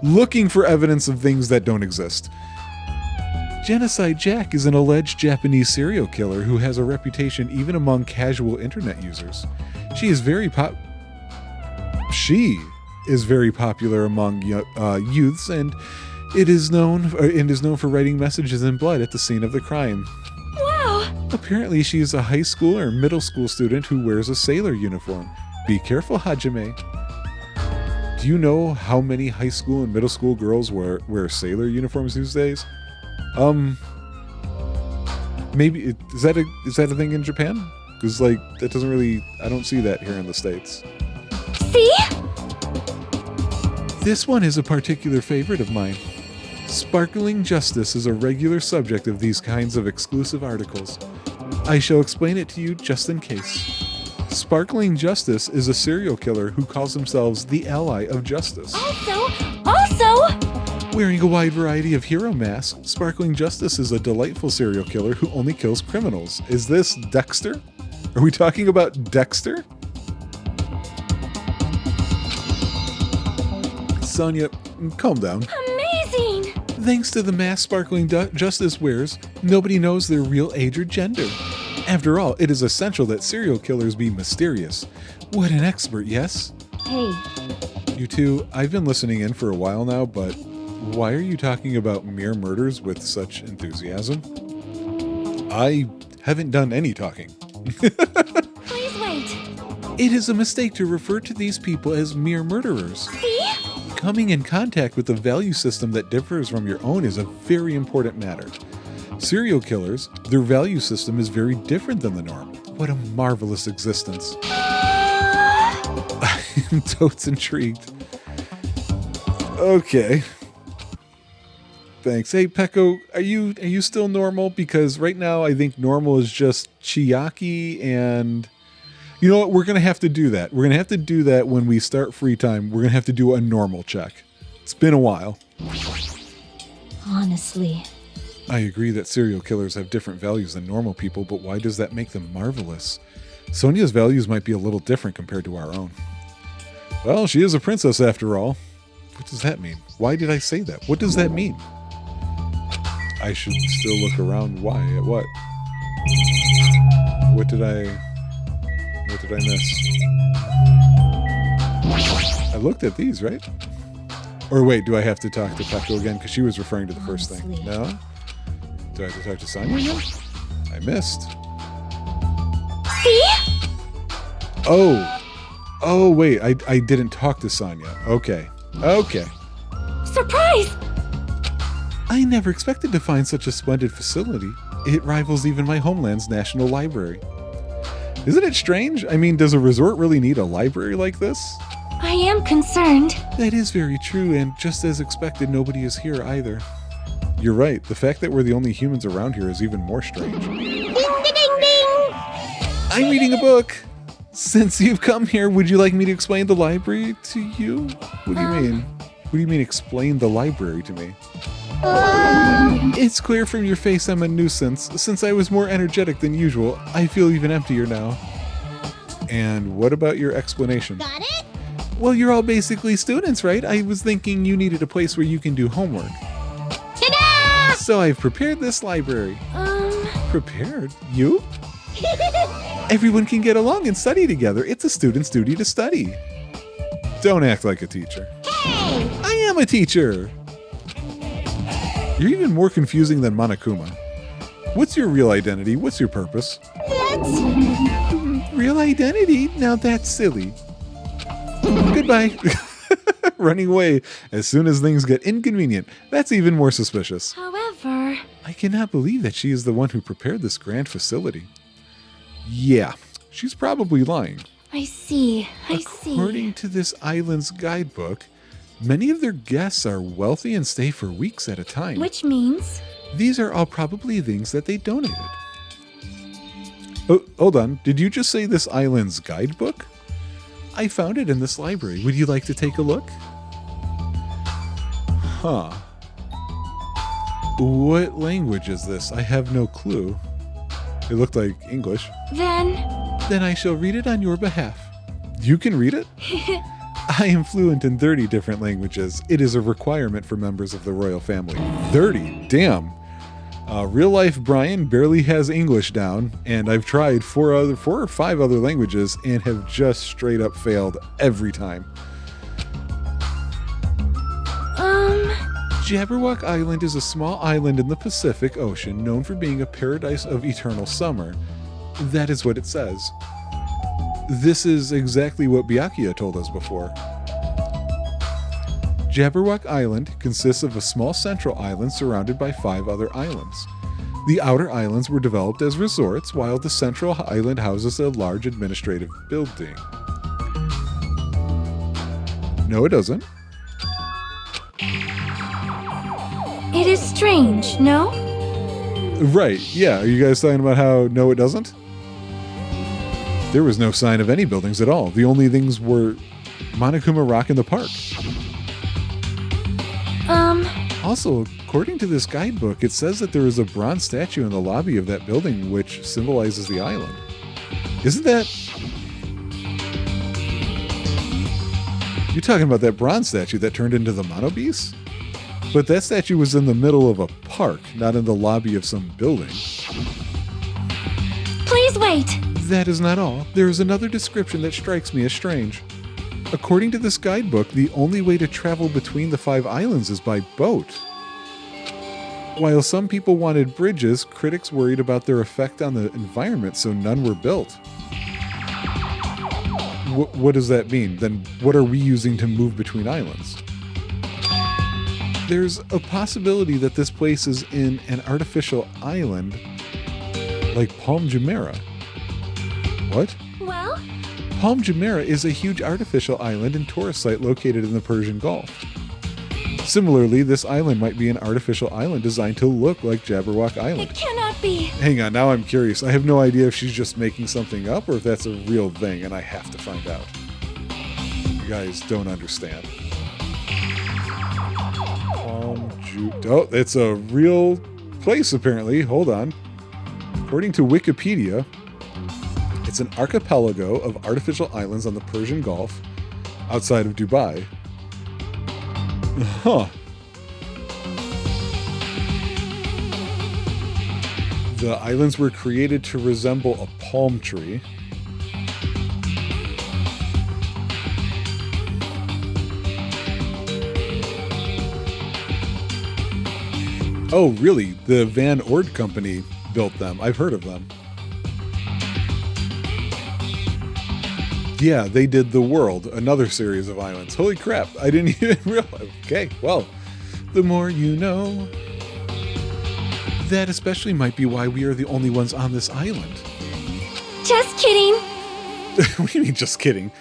looking for evidence of things that don't exist. Genocide Jack is an alleged Japanese serial killer who has a reputation even among casual internet users. She is very popular among youths, and is known for writing messages in blood at the scene of the crime. Wow. Apparently, she is a high school or middle school student who wears a sailor uniform. Be careful, Hajime. Do you know how many high school and middle school girls wear sailor uniforms these days? Maybe is that a thing in Japan? Because like that doesn't really, I don't see that here in the States. See? This one is a particular favorite of mine. Sparkling Justice is a regular subject of these kinds of exclusive articles. I shall explain it to you just in case. Sparkling Justice is a serial killer who calls themselves the Ally of Justice. Also, Wearing a wide variety of hero masks, Sparkling Justice is a delightful serial killer who only kills criminals. Is this Dexter? Are we talking about Dexter? Sonia, calm down. amazing. Thanks to the mask Sparkling Justice wears, nobody knows their real age or gender. After all, it is essential that serial killers be mysterious. What an expert, yes? Hey, You two, I've been listening in for a while now, but why are you talking about mere murders with such enthusiasm? I haven't done any talking. please wait. It is a mistake to refer to these people as mere murderers. See? Coming in contact with a value system that differs from your own is a very important matter. Serial killers, their value system is very different than the norm. What a marvelous existence. I'm totes intrigued. Okay. Thanks. Hey, Pecco, are you still normal? Because right now I think normal is just Chiaki, and you know what? We're going to have to do that. We're going to have to do that when we start free time. We're going to have to do a normal check. It's been a while. Honestly. I agree that serial killers have different values than normal people, but why does that make them marvelous? Sonia's values might be a little different compared to our own. Well, she is a princess after all. What does that mean? Why did I say that? What does that mean? I should still look around. Why? At what? What did I miss? I looked at these, right? Or wait, do I have to talk to Pecco again? Because she was referring to the first thing. No? Do I have to talk to Sonia again? I missed. See? Oh, wait. I didn't talk to Sonia. Okay. Surprise! I never expected to find such a splendid facility. It rivals even my homeland's National Library. Isn't it strange? I mean, does a resort really need a library like this? I am concerned. That is very true, and just as expected, nobody is here either. You're right. The fact that we're the only humans around here is even more strange. Ding, ding, ding, ding! I'm reading a book. Since you've come here, would you like me to explain the library to you? What do you mean? What do you mean explain the library to me? It's clear from your face I'm a nuisance. Since I was more energetic than usual, I feel even emptier now. And what about your explanation? Got it? Well, you're all basically students, right? I was thinking you needed a place where you can do homework. Ta-da! So I've prepared this library. Prepared? You? Everyone can get along and study together. It's a student's duty to study. Don't act like a teacher. Hey! I am a teacher. You're even more confusing than Monokuma. What's your real identity? What's your purpose? Real identity? Now that's silly. Goodbye. Running away as soon as things get inconvenient. That's even more suspicious. However... I cannot believe that she is the one who prepared this grand facility. Yeah, she's probably lying. I see. According to this island's guidebook, many of their guests are wealthy and stay for weeks at a time. Which means... These are all probably things that they donated. Oh, hold on. Did you just say this island's guidebook? I found it in this library. Would you like to take a look? Huh. What language is this? I have no clue. It looked like English. Then I shall read it on your behalf. You can read it? I am fluent in 30 different languages. It is a requirement for members of the royal family. 30? Damn. Real life Brian barely has English down, and I've tried four or five other languages and have just straight up failed every time. Jabberwock Island is a small island in the Pacific Ocean known for being a paradise of eternal summer. That is what it says. This is exactly what Byakuya told us before. Jabberwock Island consists of a small central island surrounded by 5 other islands. The outer islands were developed as resorts, while the central island houses a large administrative building. No, it doesn't. it is strange, no? Right, yeah. Are you guys talking about how no, it doesn't? There was no sign of any buildings at all. The only things were Monokuma Rock in the park. Also, according to this guidebook, it says that there is a bronze statue in the lobby of that building which symbolizes the island. Isn't that... You're talking about that bronze statue that turned into the Mono Beast? But that statue was in the middle of a park, not in the lobby of some building. Please wait. That is not all. There is another description that strikes me as strange. According to this guidebook, the only way to travel between the 5 islands is by boat. While some people wanted bridges, critics worried about their effect on the environment, so none were built. What does that mean? Then what are we using to move between islands? There's a possibility that this place is in an artificial island, like Palm Jumeirah. What? Well? Palm Jumeirah is a huge artificial island and tourist site located in the Persian Gulf. Similarly, this island might be an artificial island designed to look like Jabberwock Island. It cannot be. Hang on, now I'm curious. I have no idea if she's just making something up or if that's a real thing, and I have to find out. You guys don't understand. Oh, it's a real place, apparently. Hold on. According to Wikipedia, it's an archipelago of artificial islands on the Persian Gulf outside of Dubai. Huh. The islands were created to resemble a palm tree. Oh, really? The Van Ord Company built them. I've heard of them. Yeah, they did The World, another series of islands. Holy crap, I didn't even realize. Okay, well, the more you know. That especially might be why we are the only ones on this island. Just kidding. What do you mean, just kidding?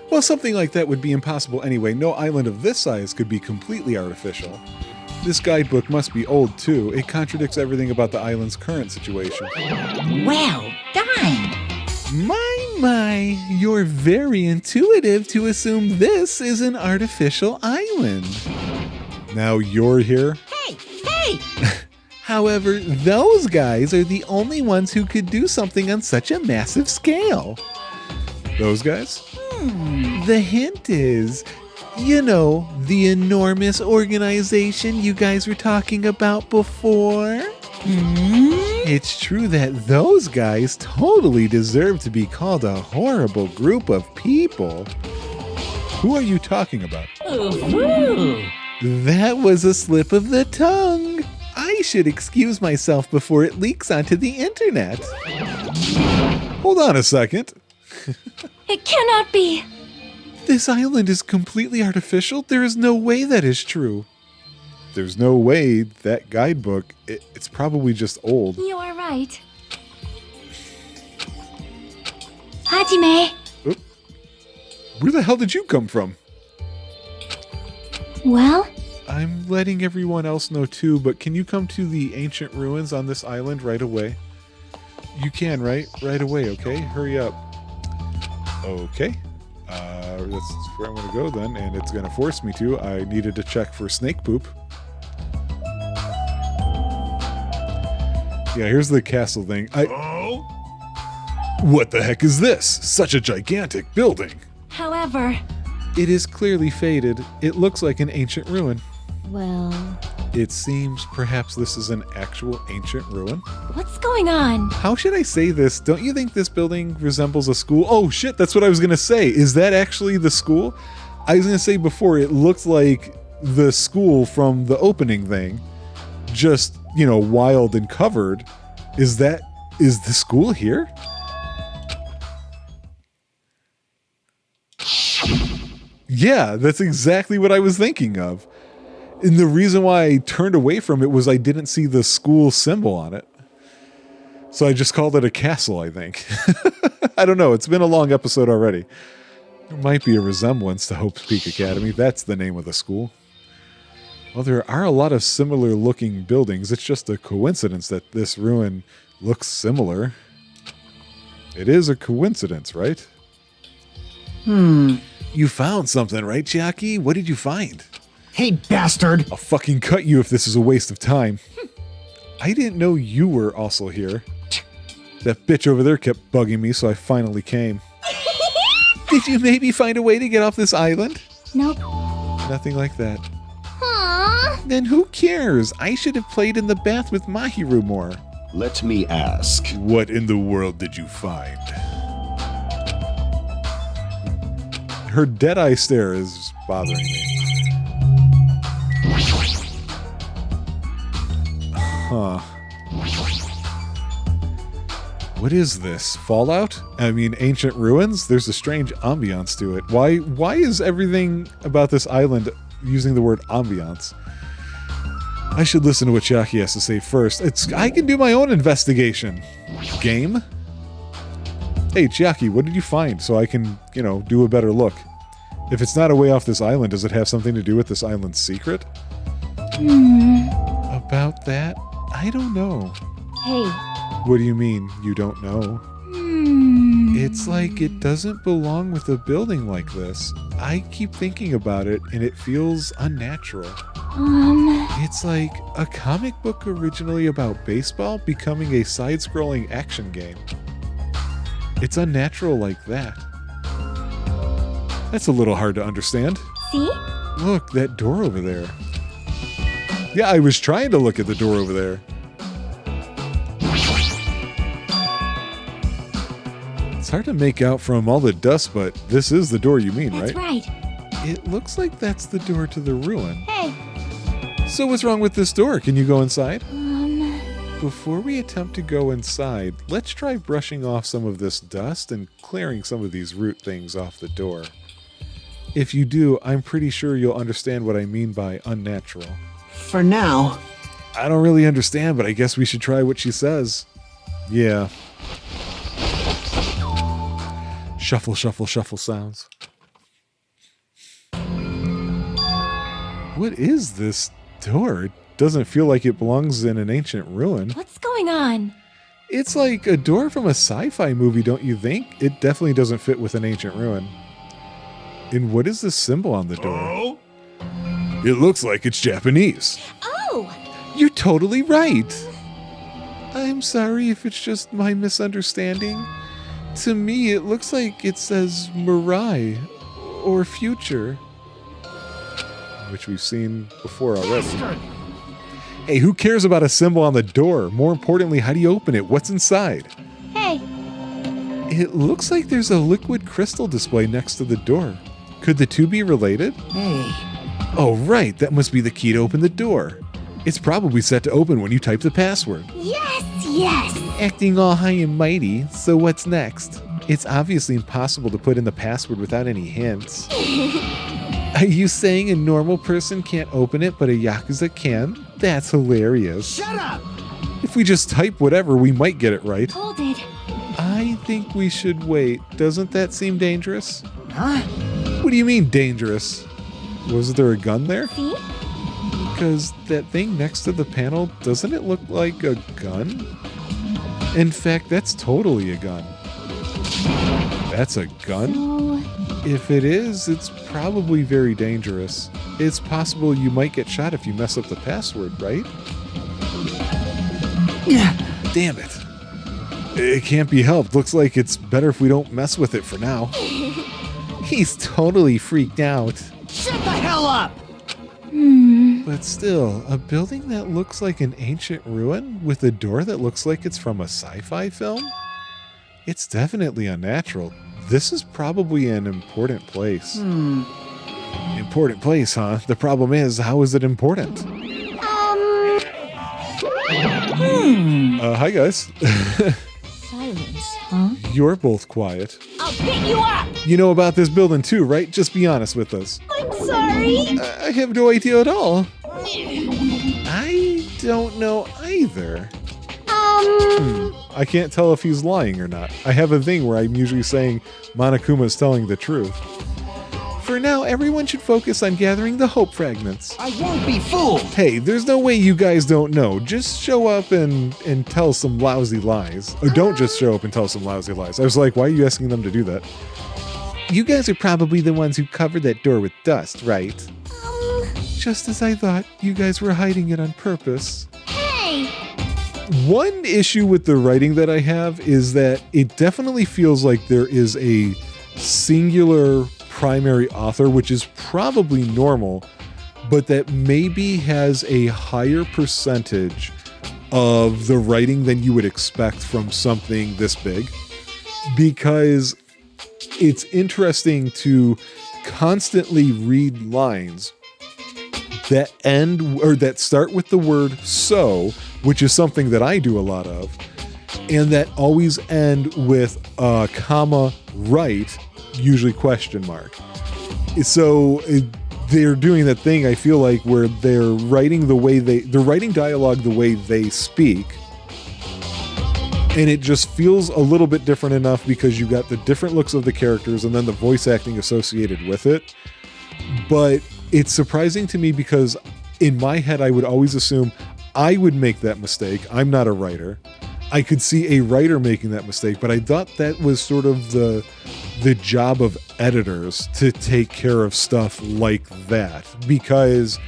Well, something like that would be impossible anyway. No island of this size could be completely artificial. This guidebook must be old, too. It contradicts everything about the island's current situation. Well done. My, you're very intuitive to assume this is an artificial island. Now you're here? Hey! However, those guys are the only ones who could do something on such a massive scale. Those guys? The hint is, you know, the enormous organization you guys were talking about before? It's true that those guys totally deserve to be called a horrible group of people. Who are you talking about? Ooh. That was a slip of the tongue. I should excuse myself before it leaks onto the internet. Hold on a second. It cannot be. This island is completely artificial? There is no way that is true. There's no way that guidebook, it's probably just old. You are right. Hajime. Where the hell did you come from? Well? I'm letting everyone else know too, but can you come to the ancient ruins on this island right away? You can, right? Right away, okay? Hurry up. Okay. That's where I'm going to go then, and it's going to force me to. I needed to check for snake poop. Yeah, here's the castle thing. Oh? What the heck is this? Such a gigantic building. However, It is clearly faded. It looks like an ancient ruin. well, It seems perhaps this is an actual ancient ruin. what's going on? How should I say this? Don't you think this building resembles a school? Oh shit, that's what I was going to say. Is that actually the school? I was going to say before, it looks like the school from the opening thing. Just, you know, wild and covered. Is the school here? Yeah, that's exactly what I was thinking of. And the reason why I turned away from it was I didn't see the school symbol on it. So I just called it a castle, I think. I don't know. It's been a long episode already. There might be a resemblance to Hope's Peak Academy. That's the name of the school. Well, there are a lot of similar looking buildings. It's just a coincidence that this ruin looks similar. It is a coincidence, right? You found something, right, Chiaki? What did you find? Hey, bastard! I'll fucking cut you if this is a waste of time. I didn't know you were also here. That bitch over there kept bugging me, so I finally came. Did you maybe find a way to get off this island? Nope. Nothing like that. Aww. Then who cares? I should have played in the bath with Mahiru more. Let me ask. What in the world did you find? Her dead-eye stare is bothering me. Huh. What is this? Fallout? I mean, ancient ruins? There's a strange ambiance to it. Why is everything about this island using the word ambiance? I should listen to what Chiaki has to say first. I can do my own investigation. Game? Hey, Chiaki, what did you find so I can, do a better look? If it's not a way off this island, does it have something to do with this island's secret? About that, I don't know. Hey, What do you mean, you don't know? It's like it doesn't belong with a building like this. I keep thinking about it and it feels unnatural. It's like a comic book originally about baseball becoming a side-scrolling action game. It's unnatural like that. That's a little hard to understand. see? Look, that door over there. Yeah, I was trying to look at the door over there. It's hard to make out from all the dust, but this is the door you mean, That's right? right. It looks like that's the door to the ruin. Hey, So what's wrong with this door? Can you go inside? Before we attempt to go inside, let's try brushing off some of this dust and clearing some of these root things off the door. If you do, I'm pretty sure you'll understand what I mean by unnatural. For now. I don't really understand, but I guess we should try what she says. Yeah. Shuffle, shuffle, shuffle sounds. What is this door? It doesn't feel like it belongs in an ancient ruin. what's going on? It's like a door from a sci-fi movie, don't you think? It definitely doesn't fit with an ancient ruin. And what is this symbol on the door? Oh? It looks like it's Japanese. Oh, You're totally right. I'm sorry if it's just my misunderstanding. To me, it looks like it says Mirai or future, which we've seen before already. Hey, who cares about a symbol on the door? More importantly, how do you open it? What's inside? hey, It looks like there's a liquid crystal display next to the door. Could the two be related? Hey. Oh, right. That must be the key to open the door. It's probably set to open when you type the password. yes, yes. Acting all high and mighty, so what's next? It's obviously impossible to put in the password without any hints. Are you saying a normal person can't open it, but a Yakuza can? That's hilarious. Shut up! If we just type whatever, we might get it right. Hold it. I think we should wait. Doesn't that seem dangerous? Huh? What do you mean, dangerous? Was there a gun there? See? Because that thing next to the panel, doesn't it look like a gun? In fact, that's totally a gun. That's a gun? Oh, If it is, it's probably very dangerous. It's possible you might get shot if you mess up the password, right? Damn it. It can't be helped. Looks like it's better if we don't mess with it for now. He's totally freaked out. Shut the hell up! But still, a building that looks like an ancient ruin with a door that looks like it's from a sci-fi film? It's definitely unnatural. This is probably an important place. Important place, huh? The problem is, how is it important? Hi guys. silence, huh? You're both quiet. I'll pick you up. You know about this building too, right? Just be honest with us. I'm sorry. I have no idea at all. I don't know either. I can't tell if he's lying or not. I have a thing where I'm usually saying Monokuma's telling the truth. For now, everyone should focus on gathering the hope fragments. I won't be fooled! Hey, there's no way you guys don't know. Just show up and tell some lousy lies. Or don't just show up and tell some lousy lies. I was like, why are you asking them to do that? You guys are probably the ones who covered that door with dust, right? Just as I thought, you guys were hiding it on purpose. Hey, One issue with the writing that I have is that it definitely feels like there is a singular primary author, which is probably normal, but that maybe has a higher percentage of the writing than you would expect from something this big. Because it's interesting to constantly read lines that end or that start with the word so, which is something that I do a lot of, and that always end with a comma right, usually question mark. So they're doing that thing, I feel like, where they're writing dialogue the way they speak, and it just feels a little bit different enough because you got the different looks of the characters and then the voice acting associated with it. But it's surprising to me because in my head, I would always assume I would make that mistake. I'm not a writer. I could see a writer making that mistake, but I thought that was sort of the job of editors to take care of stuff like that. Because,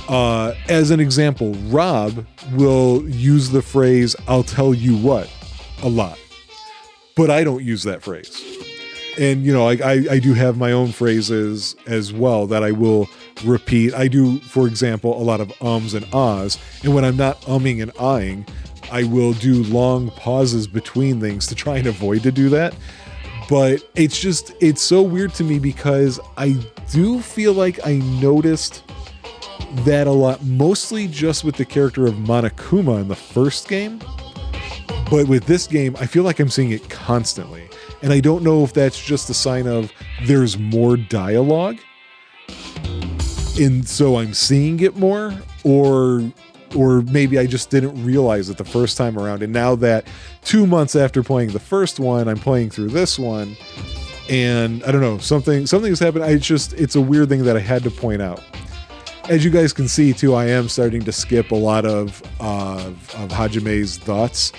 as an example, Rob will use the phrase, "I'll tell you what," a lot. But I don't use that phrase. And, you know, I do have my own phrases as well that I will repeat. I do, for example, a lot of ums and ahs. And when I'm not umming and ahhing, I will do long pauses between things to try and avoid to do that. But it's so weird to me because I do feel like I noticed that a lot, mostly just with the character of Monokuma in the first game. But with this game, I feel like I'm seeing it constantly. And I don't know if that's just a sign of there's more dialogue, and so I'm seeing it more, or maybe I just didn't realize it the first time around. And now that 2 months after playing the first one, I'm playing through this one, and I don't know, something has happened. It's a weird thing that I had to point out. As you guys can see too, I am starting to skip a lot of Hajime's thoughts.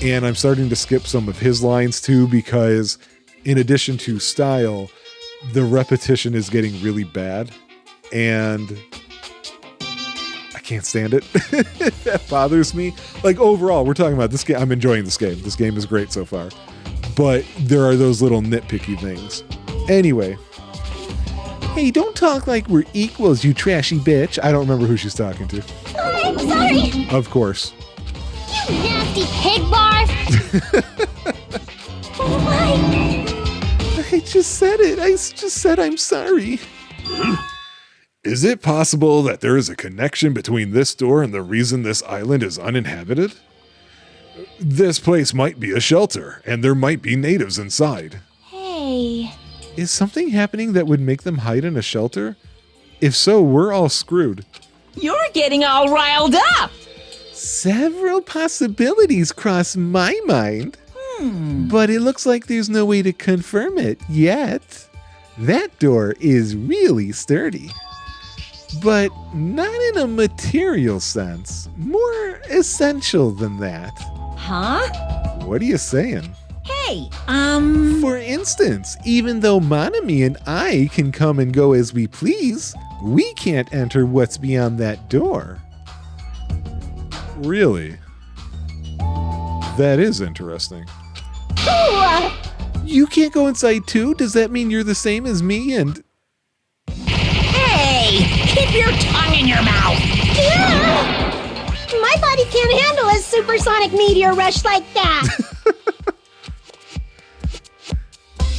And I'm starting to skip some of his lines too, because in addition to style, the repetition is getting really bad. And I can't stand it. That bothers me. Like overall, we're talking about this game. I'm enjoying this game. This game is great so far. But there are those little nitpicky things. Anyway. Hey, don't talk like we're equals, you trashy bitch. I don't remember who she's talking to. I'm sorry. Of course. You nasty pig barf. Oh my. I just said it. I just said I'm sorry. Is it possible that there is a connection between this door and the reason this island is uninhabited? This place might be a shelter, and there might be natives inside. Hey. Is something happening that would make them hide in a shelter? If so, we're all screwed. You're getting all riled up. Several possibilities cross my mind, but it looks like there's no way to confirm it yet. That door is really sturdy, but not in a material sense, more essential than that. Huh? What are you saying? Hey, For instance, even though Manami and I can come and go as we please, we can't enter what's beyond that door. Really? That is interesting. You can't go inside too? Does that mean you're the same as me and... Hey, keep your tongue in your mouth. My body can't handle a supersonic meteor rush like that.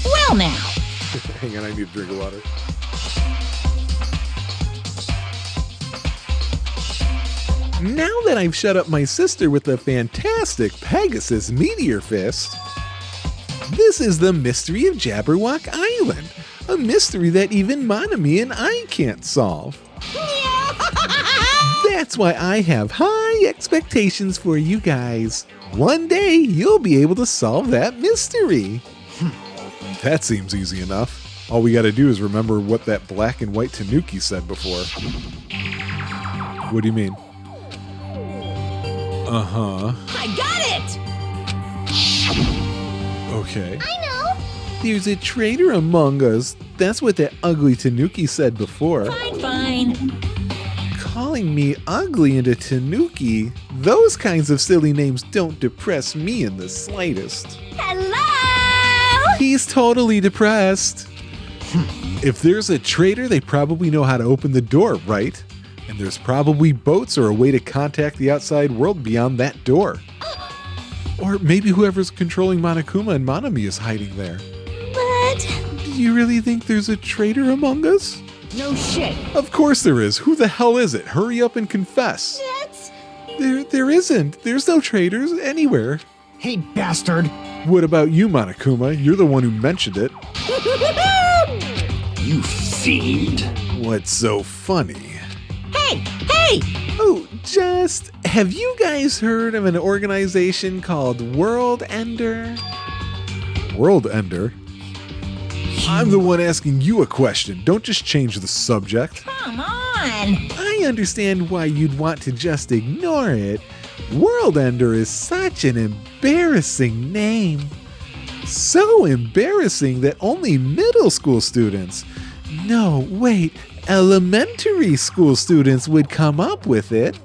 Well now. Hang on, I need a drink of water. Now that I've shut up my sister with the fantastic Pegasus Meteor Fist, this is the mystery of Jabberwock Island, a mystery that even Manami and I can't solve. That's why I have high expectations for you guys. One day you'll be able to solve that mystery. That seems easy enough. All we gotta do is remember what that black and white Tanuki said before. What do you mean? Uh-huh. I got it. Okay. I know. There's a traitor among us. That's what that ugly Tanuki said before. Fine. Calling me ugly and a Tanuki, those kinds of silly names don't depress me in the slightest. Hello. He's totally depressed. If there's a traitor, they probably know how to open the door, right? And there's probably boats or a way to contact the outside world beyond that door. Or maybe whoever's controlling Monokuma and Manami is hiding there. But Do you really think there's a traitor among us? No shit. Of course there is. Who the hell is it? Hurry up and confess. that's... There isn't. There's no traitors anywhere. Hey, bastard. What about you, Monokuma? You're the one who mentioned it. You fiend. What's so funny? Hey. Oh, have you guys heard of an organization called World Ender? World Ender? I'm the one asking you a question. Don't just change the subject. Come on. I understand why you'd want to just ignore it. World Ender is such an embarrassing name. So embarrassing that only middle school students, no, wait, elementary school students would come up with it.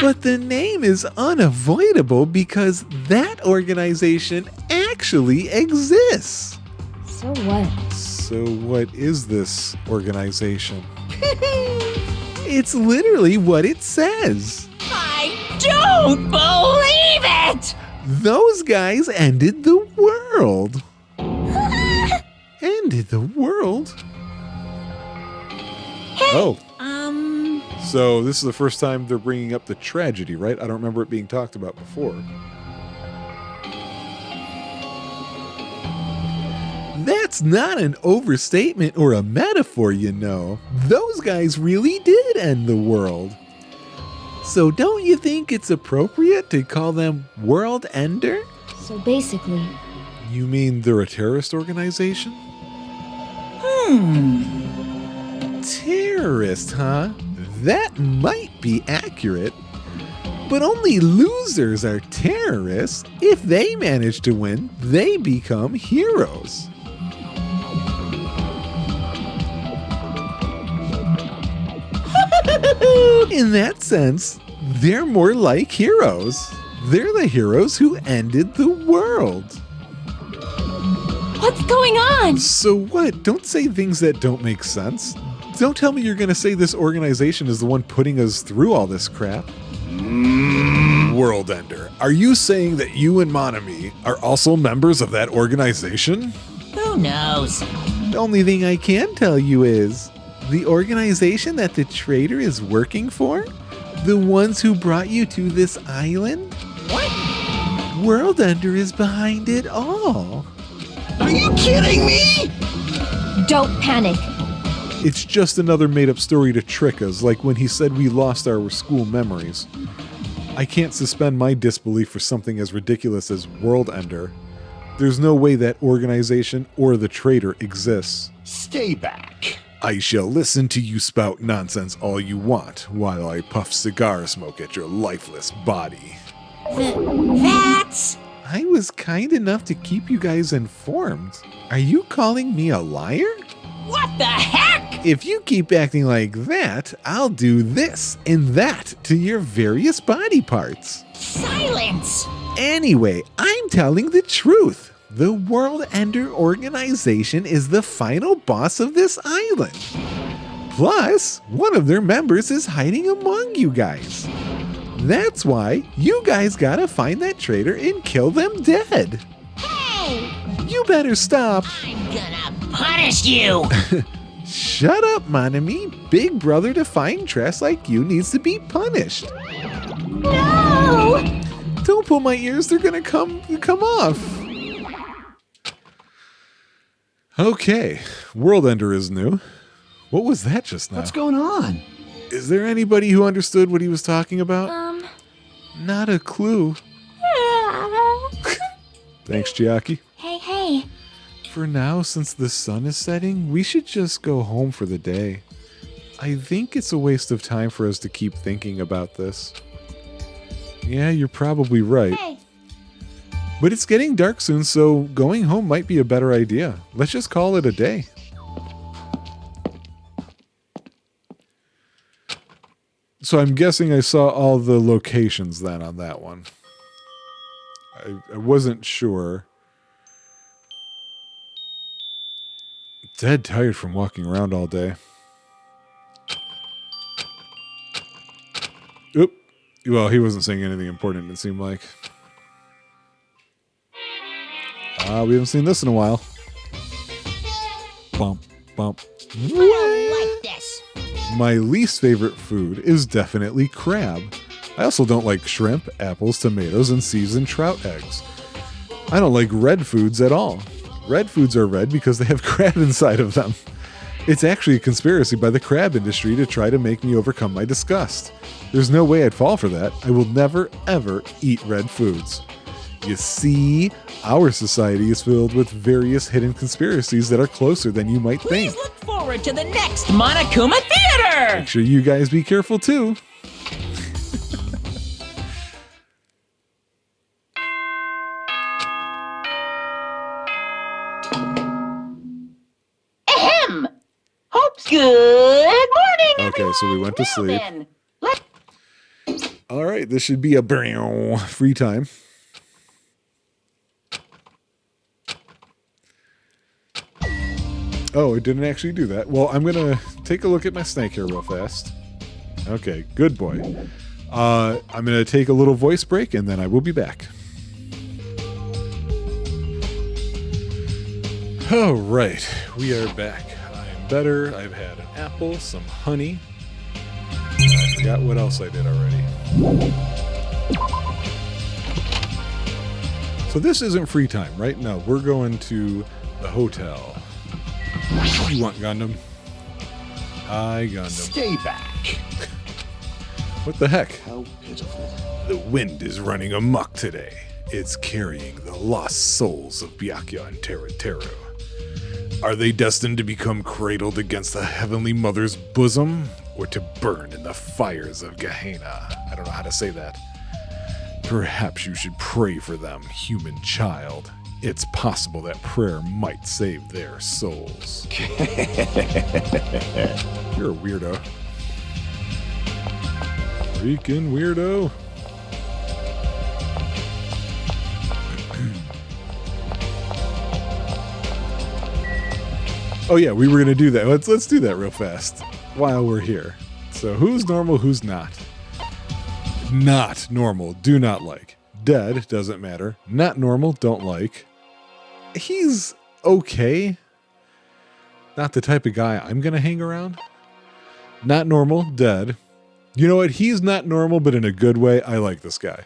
But the name is unavoidable because that organization actually exists. So what? So what is this organization? It's literally what it says. I don't believe it! Those guys ended the world. Ended the world? Oh. So this is the first time they're bringing up the tragedy, right? I don't remember it being talked about before. That's not an overstatement or a metaphor, you know. Those guys really did end the world. So don't you think it's appropriate to call them World Ender? So basically, You mean they're a terrorist organization? Terrorist, huh? That might be accurate. But only losers are terrorists. If they manage to win, they become heroes. In that sense, they're more like heroes. They're the heroes who ended the world. what's going on? So what? Don't say things that don't make sense. Don't tell me you're going to say this organization is the one putting us through all this crap. World Ender, are you saying that you and Monami are also members of that organization? Who knows? The only thing I can tell you is, the organization that the traitor is working for? The ones who brought you to this island? What? World Ender is behind it all. Are you kidding me? Don't panic. It's just another made-up story to trick us, like when he said we lost our school memories. I can't suspend my disbelief for something as ridiculous as World Ender. There's no way that organization or the traitor exists. Stay back. I shall listen to you spout nonsense all you want, while I puff cigar smoke at your lifeless body. That's... I was kind enough to keep you guys informed. Are you calling me a liar? What the heck? If you keep acting like that, I'll do this and that to your various body parts. Silence! Anyway, I'm telling the truth. The World Ender organization is the final boss of this island. Plus, one of their members is hiding among you guys. That's why you guys gotta find that traitor and kill them dead. Hey! You better stop. I'm gonna punish you! Shut up, Monami. Big brother to find trash like you needs to be punished. No! Don't pull my ears, they're gonna come off. Okay, World Ender is new. What was that just now? What's going on? Is there anybody who understood what he was talking about? Not a clue. Thanks, Chiaki. Hey. For now, since the sun is setting, we should just go home for the day. I think it's a waste of time for us to keep thinking about this. Yeah, you're probably right. Hey. But it's getting dark soon, so going home might be a better idea. Let's just call it a day. So I'm guessing I saw all the locations then on that one. I wasn't sure. Dead tired from walking around all day. Oop. Well, he wasn't saying anything important, it seemed like. We haven't seen this in a while. Bump, bump. I don't like this. My least favorite food is definitely crab. I also don't like shrimp, apples, tomatoes, and seasoned trout eggs. I don't like red foods at all. Red foods are red because they have crab inside of them. It's actually a conspiracy by the crab industry to try to make me overcome my disgust. There's no way I'd fall for that. I will never, ever eat red foods. You see, our society is filled with various hidden conspiracies that are closer than you might think. Please look forward. forward to the next Monokuma Theater! Make sure you guys be careful too. Ahem! Hopes good morning, Okay, so we went to Well sleep. then, All right, this should be a free time. Oh, it didn't actually do that. Well, I'm going to take a look at my snake here real fast. Okay, good boy. I'm going to take a little voice break, and then I will be back. All right, we are back. I'm better. I've had an apple, some honey. I forgot what else I did already. So this isn't free time, right? No, we're going to the hotel. You want Gundam? Hi, Gundam. Stay back. What the heck? How pitiful. The wind is running amok today. It's carrying the lost souls of Byakuya and Teruteru. Are they destined to become cradled against the Heavenly Mother's bosom, or to burn in the fires of Gehenna? I don't know how to say that. Perhaps you should pray for them, human child. It's possible that prayer might save their souls. You're a weirdo. Freaking weirdo. Oh yeah, we were gonna do that. Let's do that real fast while we're here. So who's normal, who's not? Not normal, do not like. Dead, doesn't matter. Not normal, don't like. He's okay. Not the type of guy I'm gonna hang around. Not normal, dead. You know what? He's not normal, but in a good way. I like this guy.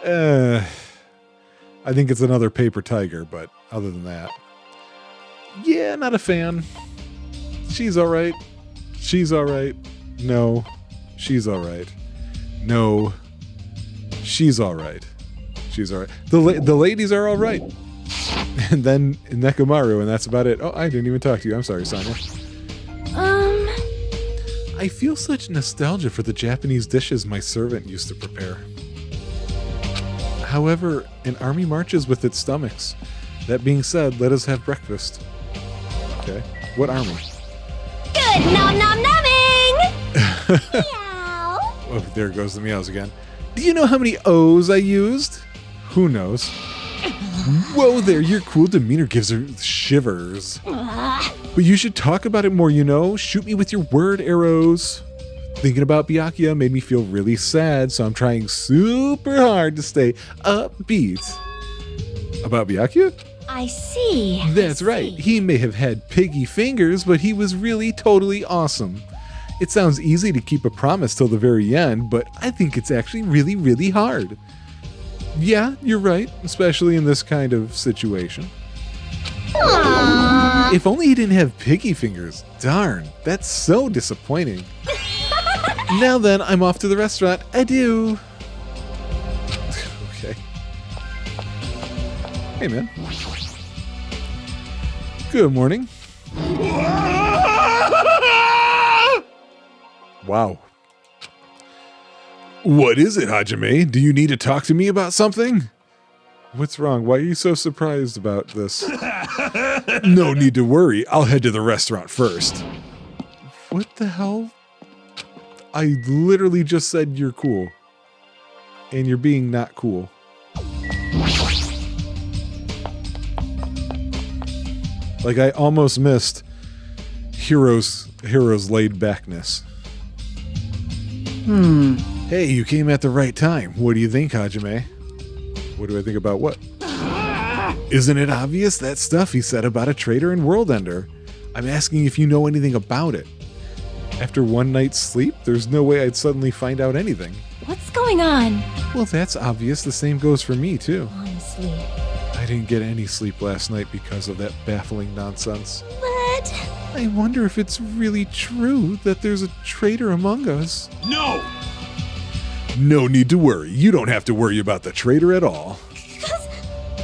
I think it's another paper tiger, but other than that, yeah, not a fan. She's all right. She's all right. No, she's all right. No, she's all right. She's all right. The ladies are all right. And then Nekomaru, and that's about it. Oh, I didn't even talk to you. I'm sorry, Sonia. I feel such nostalgia for the Japanese dishes my servant used to prepare. However, an army marches with its stomachs. That being said, let us have breakfast. Okay. What army? Good nom nom numbing! Meow. Oh, there goes the meows again. Do you know how many O's I used? Who knows? Whoa there, your cool demeanor gives her shivers. But you should talk about it more, you know? Shoot me with your word arrows. Thinking about Byakuya made me feel really sad, so I'm trying super hard to stay upbeat. About Byakuya? I see. That's right. He may have had piggy fingers, but he was really totally awesome. It sounds easy to keep a promise till the very end, but I think it's actually really, really hard. Yeah, you're right, especially in this kind of situation. Aww. If only he didn't have piggy fingers. Darn, that's so disappointing. Now then, I'm off to the restaurant. Adieu. Okay. Hey, man. Good morning. Wow. What is it, Hajime? Do you need to talk to me about something? What's wrong? Why are you so surprised about this? No need to worry. I'll head to the restaurant first. What the hell? I literally just said you're cool. And you're being not cool. Like, I almost missed Hero's laid backness. Hey, you came at the right time. What do you think, Hajime? What do I think about what? Isn't it obvious? That stuff he said about a traitor and world ender. I'm asking if you know anything about it. After one night's sleep, there's no way I'd suddenly find out anything. What's going on? Well, that's obvious. The same goes for me, too. Honestly. I didn't get any sleep last night because of that baffling nonsense. What? I wonder if it's really true that there's a traitor among us. No! No need to worry. You don't have to worry about the traitor at all.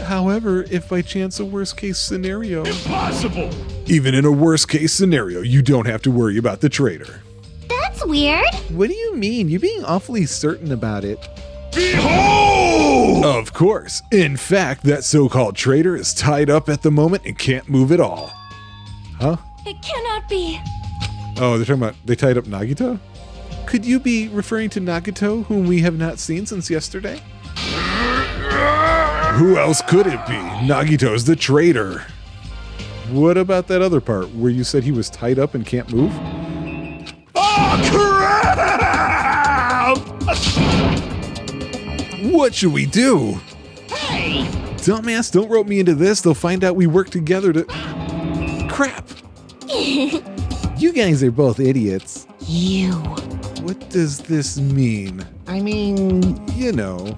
However, if by chance a worst case scenario... Impossible! Even in a worst case scenario, you don't have to worry about the traitor. That's weird. What do you mean? You're being awfully certain about it. Behold! Of course. In fact, that so-called traitor is tied up at the moment and can't move at all. Huh? It cannot be. Oh, they're talking about they tied up Nagito? Could you be referring to Nagito, whom we have not seen since yesterday? Who else could it be? Nagito's the traitor. What about that other part where you said he was tied up and can't move? Oh, crap! What should we do? Hey! Dumbass, don't rope me into this. They'll find out we work together to... Crap. You guys are both idiots. You. What does this mean? I mean, You know.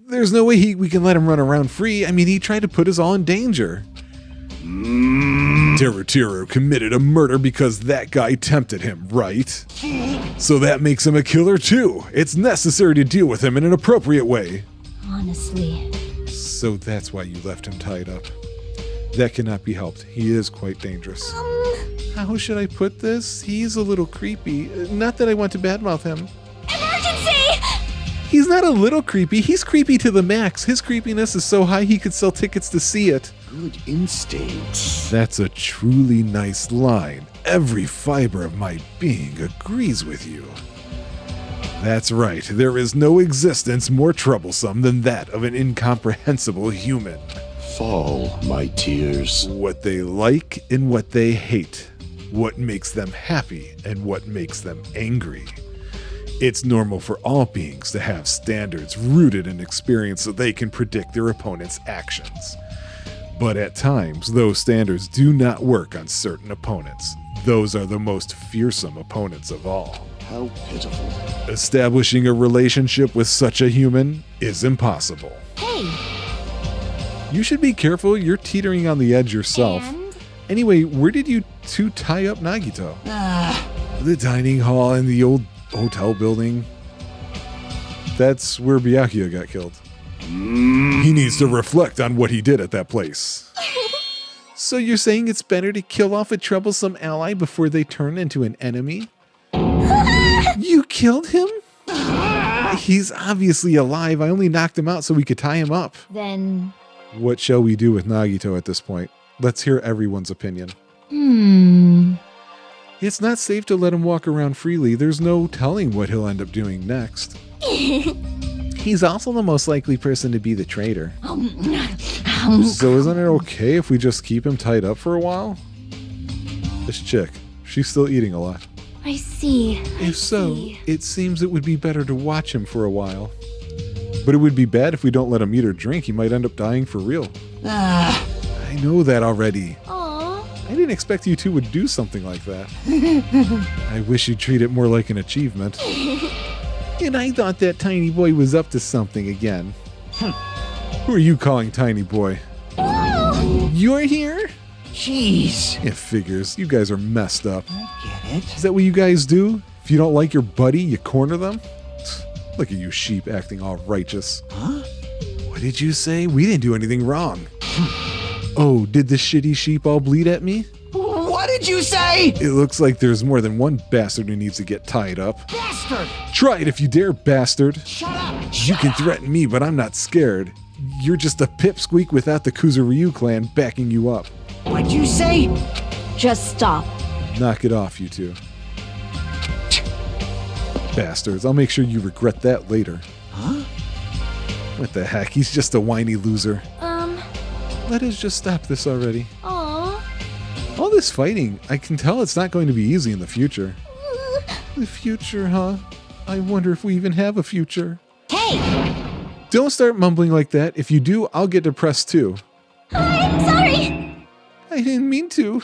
There's no way we can let him run around free. I mean, he tried to put us all in danger. Teru committed a murder because that guy tempted him, right? So that makes him a killer too. It's necessary to deal with him in an appropriate way. Honestly. So that's why you left him tied up. That cannot be helped. He is quite dangerous. How should I put this? He's a little creepy. Not that I want to badmouth him. Emergency! He's not a little creepy. He's creepy to the max. His creepiness is so high he could sell tickets to see it. good instinct. That's a truly nice line. Every fiber of my being agrees with you. That's right. There is no existence more troublesome than that of an incomprehensible human. Fall, my tears. What they like and what they hate. What makes them happy and what makes them angry. It's normal for all beings to have standards rooted in experience so they can predict their opponent's actions. But at times, those standards do not work on certain opponents. Those are the most fearsome opponents of all. How pitiful. Establishing a relationship with such a human is impossible. Hey. You should be careful, you're teetering on the edge yourself. And? Anyway, where did you two tie up Nagito? The dining hall in the old hotel building. That's where Byakuya got killed. He needs to reflect on what he did at that place. So you're saying it's better to kill off a troublesome ally before they turn into an enemy? You killed him? He's obviously alive. I only knocked him out so we could tie him up. Then. What shall we do with Nagito at this point? Let's hear everyone's opinion. It's not safe to let him walk around freely. There's no telling what he'll end up doing next. He's also the most likely person to be the traitor. So isn't it okay if we just keep him tied up for a while? This chick, she's still eating a lot. I see. If so, it seems it would be better to watch him for a while. But it would be bad if we don't let him eat or drink. He might end up dying for real. I know that already. Aww. I didn't expect you two would do something like that. I wish you'd treat it more like an achievement. And I thought that tiny boy was up to something again. Who are you calling tiny boy? You're here? Jeez. It figures. You guys are messed up. I get it. Is that what you guys do? If you don't like your buddy, you corner them? Look at you sheep acting all righteous. Huh? What did you say? We didn't do anything wrong. Oh, did the shitty sheep all bleed at me? What did you say? It looks like there's more than one bastard who needs to get tied up. Bastard! Try it if you dare, bastard. Shut up! You can threaten me, but I'm not scared. You're just a pipsqueak without the Kuzuryu clan backing you up. What'd you say? Just stop. Knock it off, you two. Bastards, I'll make sure you regret that later. Huh? What the heck, he's just a whiny loser. Um. Let us just stop this already. Aw. All this fighting, I can tell it's not going to be easy in the future. The future, huh? I wonder if we even have a future. Hey! Don't start mumbling like that. If you do, I'll get depressed too. I'm sorry! I didn't mean to.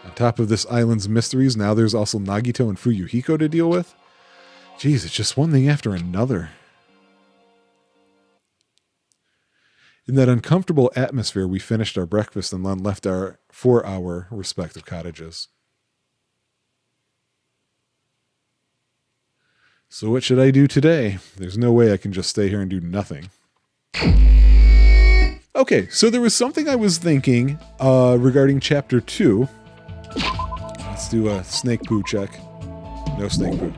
On top of this island's mysteries, now there's also Nagito and Fuyuhiko to deal with. Jeez, it's just one thing after another. In that uncomfortable atmosphere, we finished our breakfast and then left for our respective cottages. So what should I do today? There's no way I can just stay here and do nothing. Okay, so there was something I was thinking regarding chapter 2. Let's do a snake poo check. No snake poo.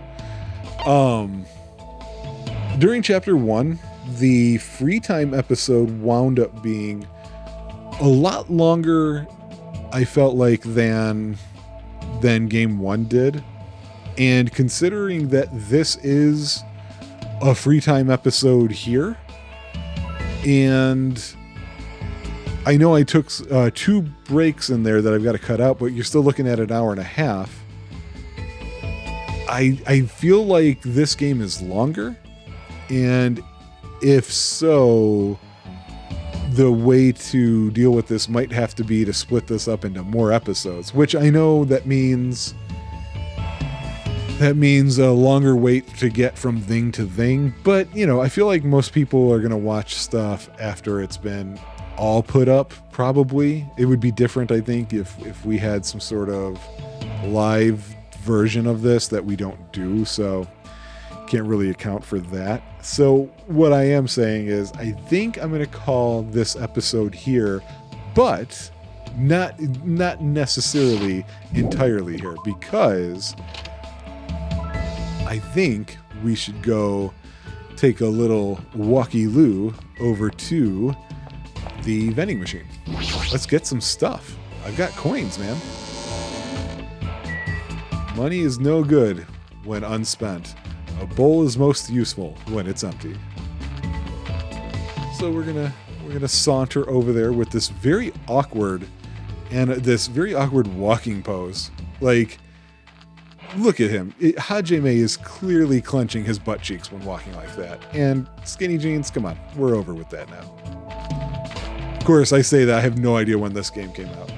During chapter 1, the free time episode wound up being a lot longer, I felt like, than game 1 did. And considering that this is a free time episode here, and I know I took 2 breaks in there that I've got to cut out, but you're still looking at an hour and a half. I feel like this game is longer, and if so, the way to deal with this might have to be to split this up into more episodes, which I know that means a longer wait to get from thing to thing. But, you know, I feel like most people are going to watch stuff after it's been all put up, probably. It would be different, I think, if we had some sort of live version of this that we don't do, so can't really account for that. So what I am saying is I think I'm going to call this episode here, but not necessarily entirely here, because I think we should go take a little walkie-loo over to the vending machine. Let's get some stuff. I've got coins, man. Money is no good when unspent. A bowl is most useful when it's empty. So we're gonna saunter over there with this very awkward walking pose. Like, look at him. Hajime is clearly clenching his butt cheeks when walking like that. And skinny jeans, come on, we're over with that now. Of course, I say that I have no idea when this game came out.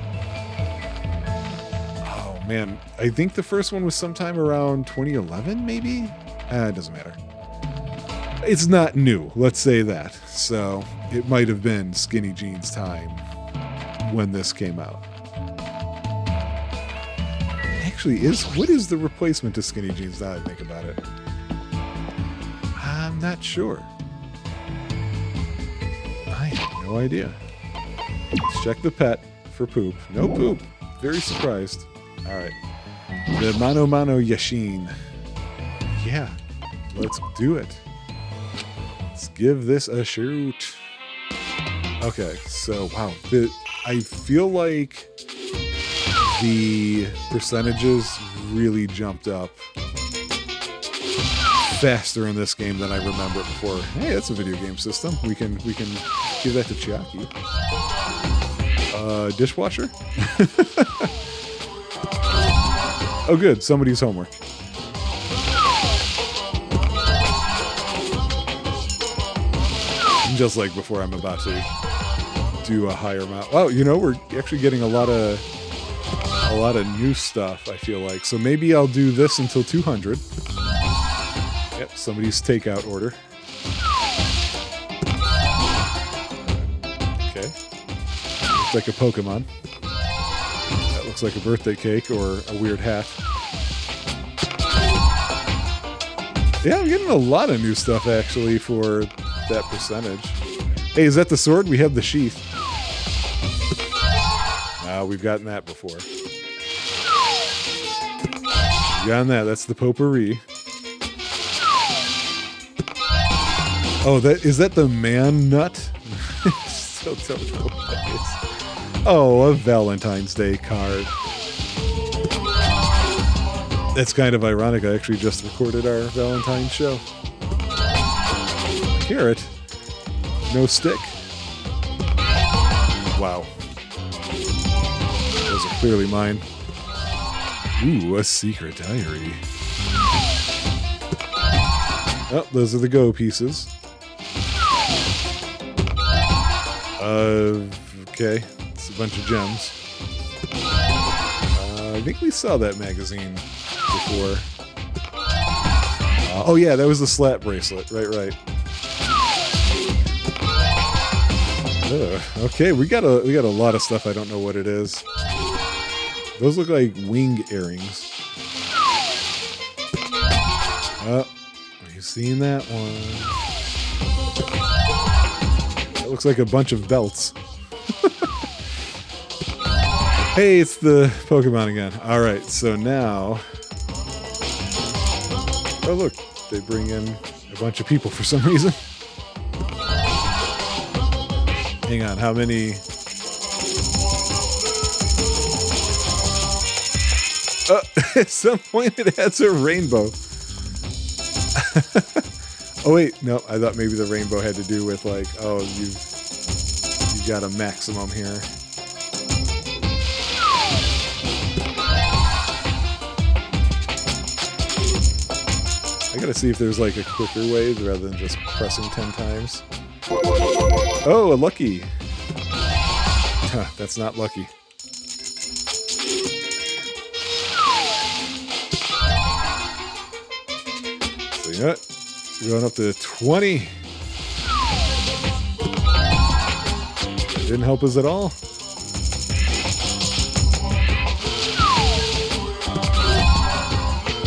Oh man, I think the first one was sometime around 2011, maybe? It doesn't matter. It's not new, let's say that. So it might have been skinny jeans time when this came out. Actually, what is the replacement to skinny jeans now that I think about it? I'm not sure. I have no idea. Let's check the pet for poop. No poop. Very surprised. All right. The Mano Mano Yashin. Yeah, let's do it. Let's give this a shoot. Okay, so wow. I feel like the percentages really jumped up faster in this game than I remember it before. Hey, that's a video game system. We can give that to Chiaki. Dishwasher? Oh good, somebody's homework. Just like before, I'm about to do a higher amount. Wow, you know, we're actually getting a lot of new stuff, I feel like. So maybe I'll do this until 200. Yep, somebody's takeout order. Okay. Looks like a Pokemon. That looks like a birthday cake or a weird hat. Yeah, I'm getting a lot of new stuff, actually, for that percentage. Hey, is that the sword? We have the sheath. We've gotten that before. We've gotten that. That's the potpourri. Oh, is that the man nut? Still don't know what that is. Oh, a Valentine's Day card. That's kind of ironic. I actually just recorded our Valentine's show. Carrot. No stick. Wow. Those are clearly mine. Ooh, a secret diary. Oh, those are the go pieces. Okay. It's a bunch of gems. I think we saw that magazine before. Oh yeah, that was the slap bracelet. Right. Okay, we got a lot of stuff. I don't know what it is. Those look like wing earrings. Oh, are you seeing that one? That looks like a bunch of belts. Hey, it's the Pokemon again. All right, so now... Oh, look. They bring in a bunch of people for some reason. Hang on, how many... at some point it has a rainbow. Oh wait, no, I thought maybe the rainbow had to do with like, oh, you've got a maximum here. I gotta see if there's like a quicker way rather than just pressing 10 times. Oh, a lucky. Huh, that's not lucky. So you know what? We're going up to 20. Didn't help us at all.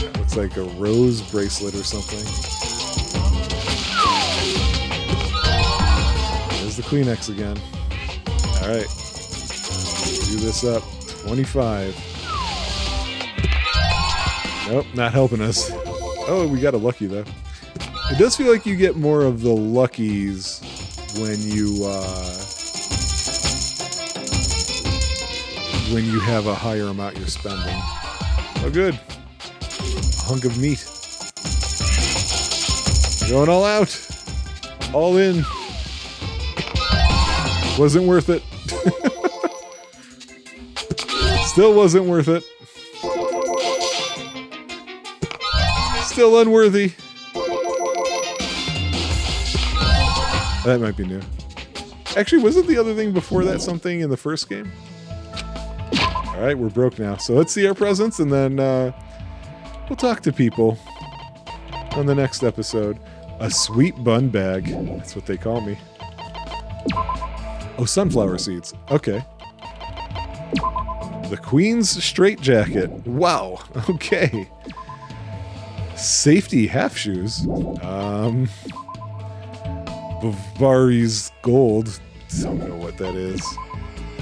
That looks like a rose bracelet or something. There's the Kleenex again. All right. Do this up. 25. Nope, not helping us. Oh, we got a lucky though. It does feel like you get more of the luckies when you have a higher amount you're spending. Oh, good. A hunk of meat. Going all out. All in. Wasn't worth it. Still wasn't worth it. Still unworthy. That might be new. Actually, wasn't the other thing before that something in the first game? All right, we're broke now. So let's see our presents, and then we'll talk to people on the next episode. A sweet bun bag. That's what they call me. Oh, sunflower seeds. Okay. The Queen's straitjacket. Wow. Okay. Safety half shoes. Bavari's gold. Don't know what that is.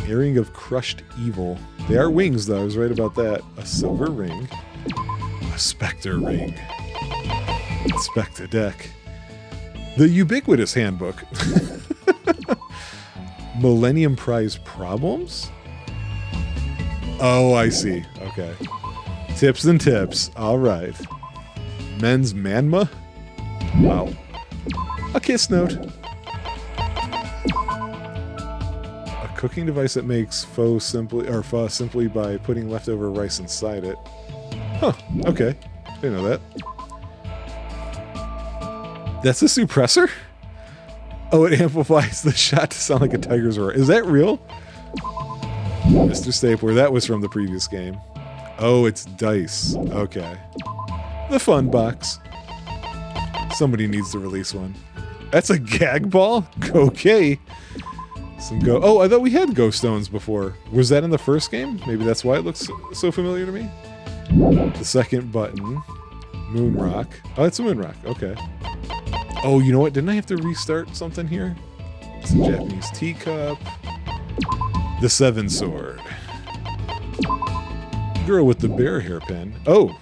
Earring of crushed evil. They are wings, though. I was right about that. A silver ring. A specter ring. Spectre deck. The ubiquitous handbook. Millennium Prize problems? Oh, I see. Okay. Tips and tips. All right. Men's Manma? Wow. A kiss note. A cooking device that makes pho simply by putting leftover rice inside it. Huh. Okay. Didn't know that. That's a suppressor? Oh, it amplifies the shot to sound like a tiger's roar. Is that real? Mr. Stapler, that was from the previous game. Oh, it's dice. Okay. The fun box. Somebody needs to release one. That's a gag ball? Okay. Some go. Oh, I thought we had ghost stones before. Was that in the first game? Maybe that's why it looks so familiar to me. The second button. Moon rock. Oh, it's a moon rock. Okay. Oh, you know what? Didn't I have to restart something here? It's a Japanese teacup. The seven sword. Girl with the bear hairpin. Oh.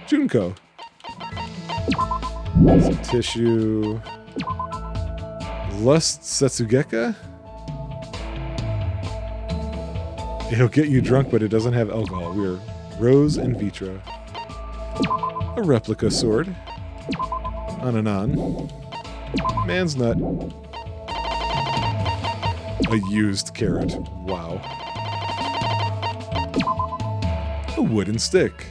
Junko. Some tissue. Lust Setsugeka? It'll get you drunk, but it doesn't have alcohol. We're Rose and Vitra. A replica sword. On and on. Man's nut. A used carrot. Wow. A wooden stick.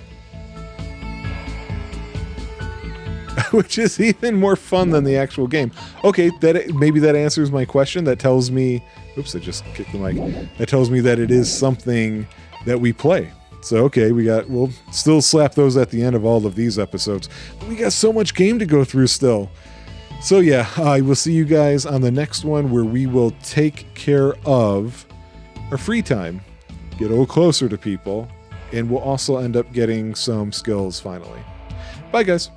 Which is even more fun than the actual game. Okay, maybe that answers my question. That tells me... Oops, I just kicked the mic. That tells me that it is something that we play. So, okay, we'll still slap those at the end of all of these episodes. But we got so much game to go through still. So yeah, I will see you guys on the next one where we will take care of our free time, get a little closer to people, and we'll also end up getting some skills finally. Bye, guys.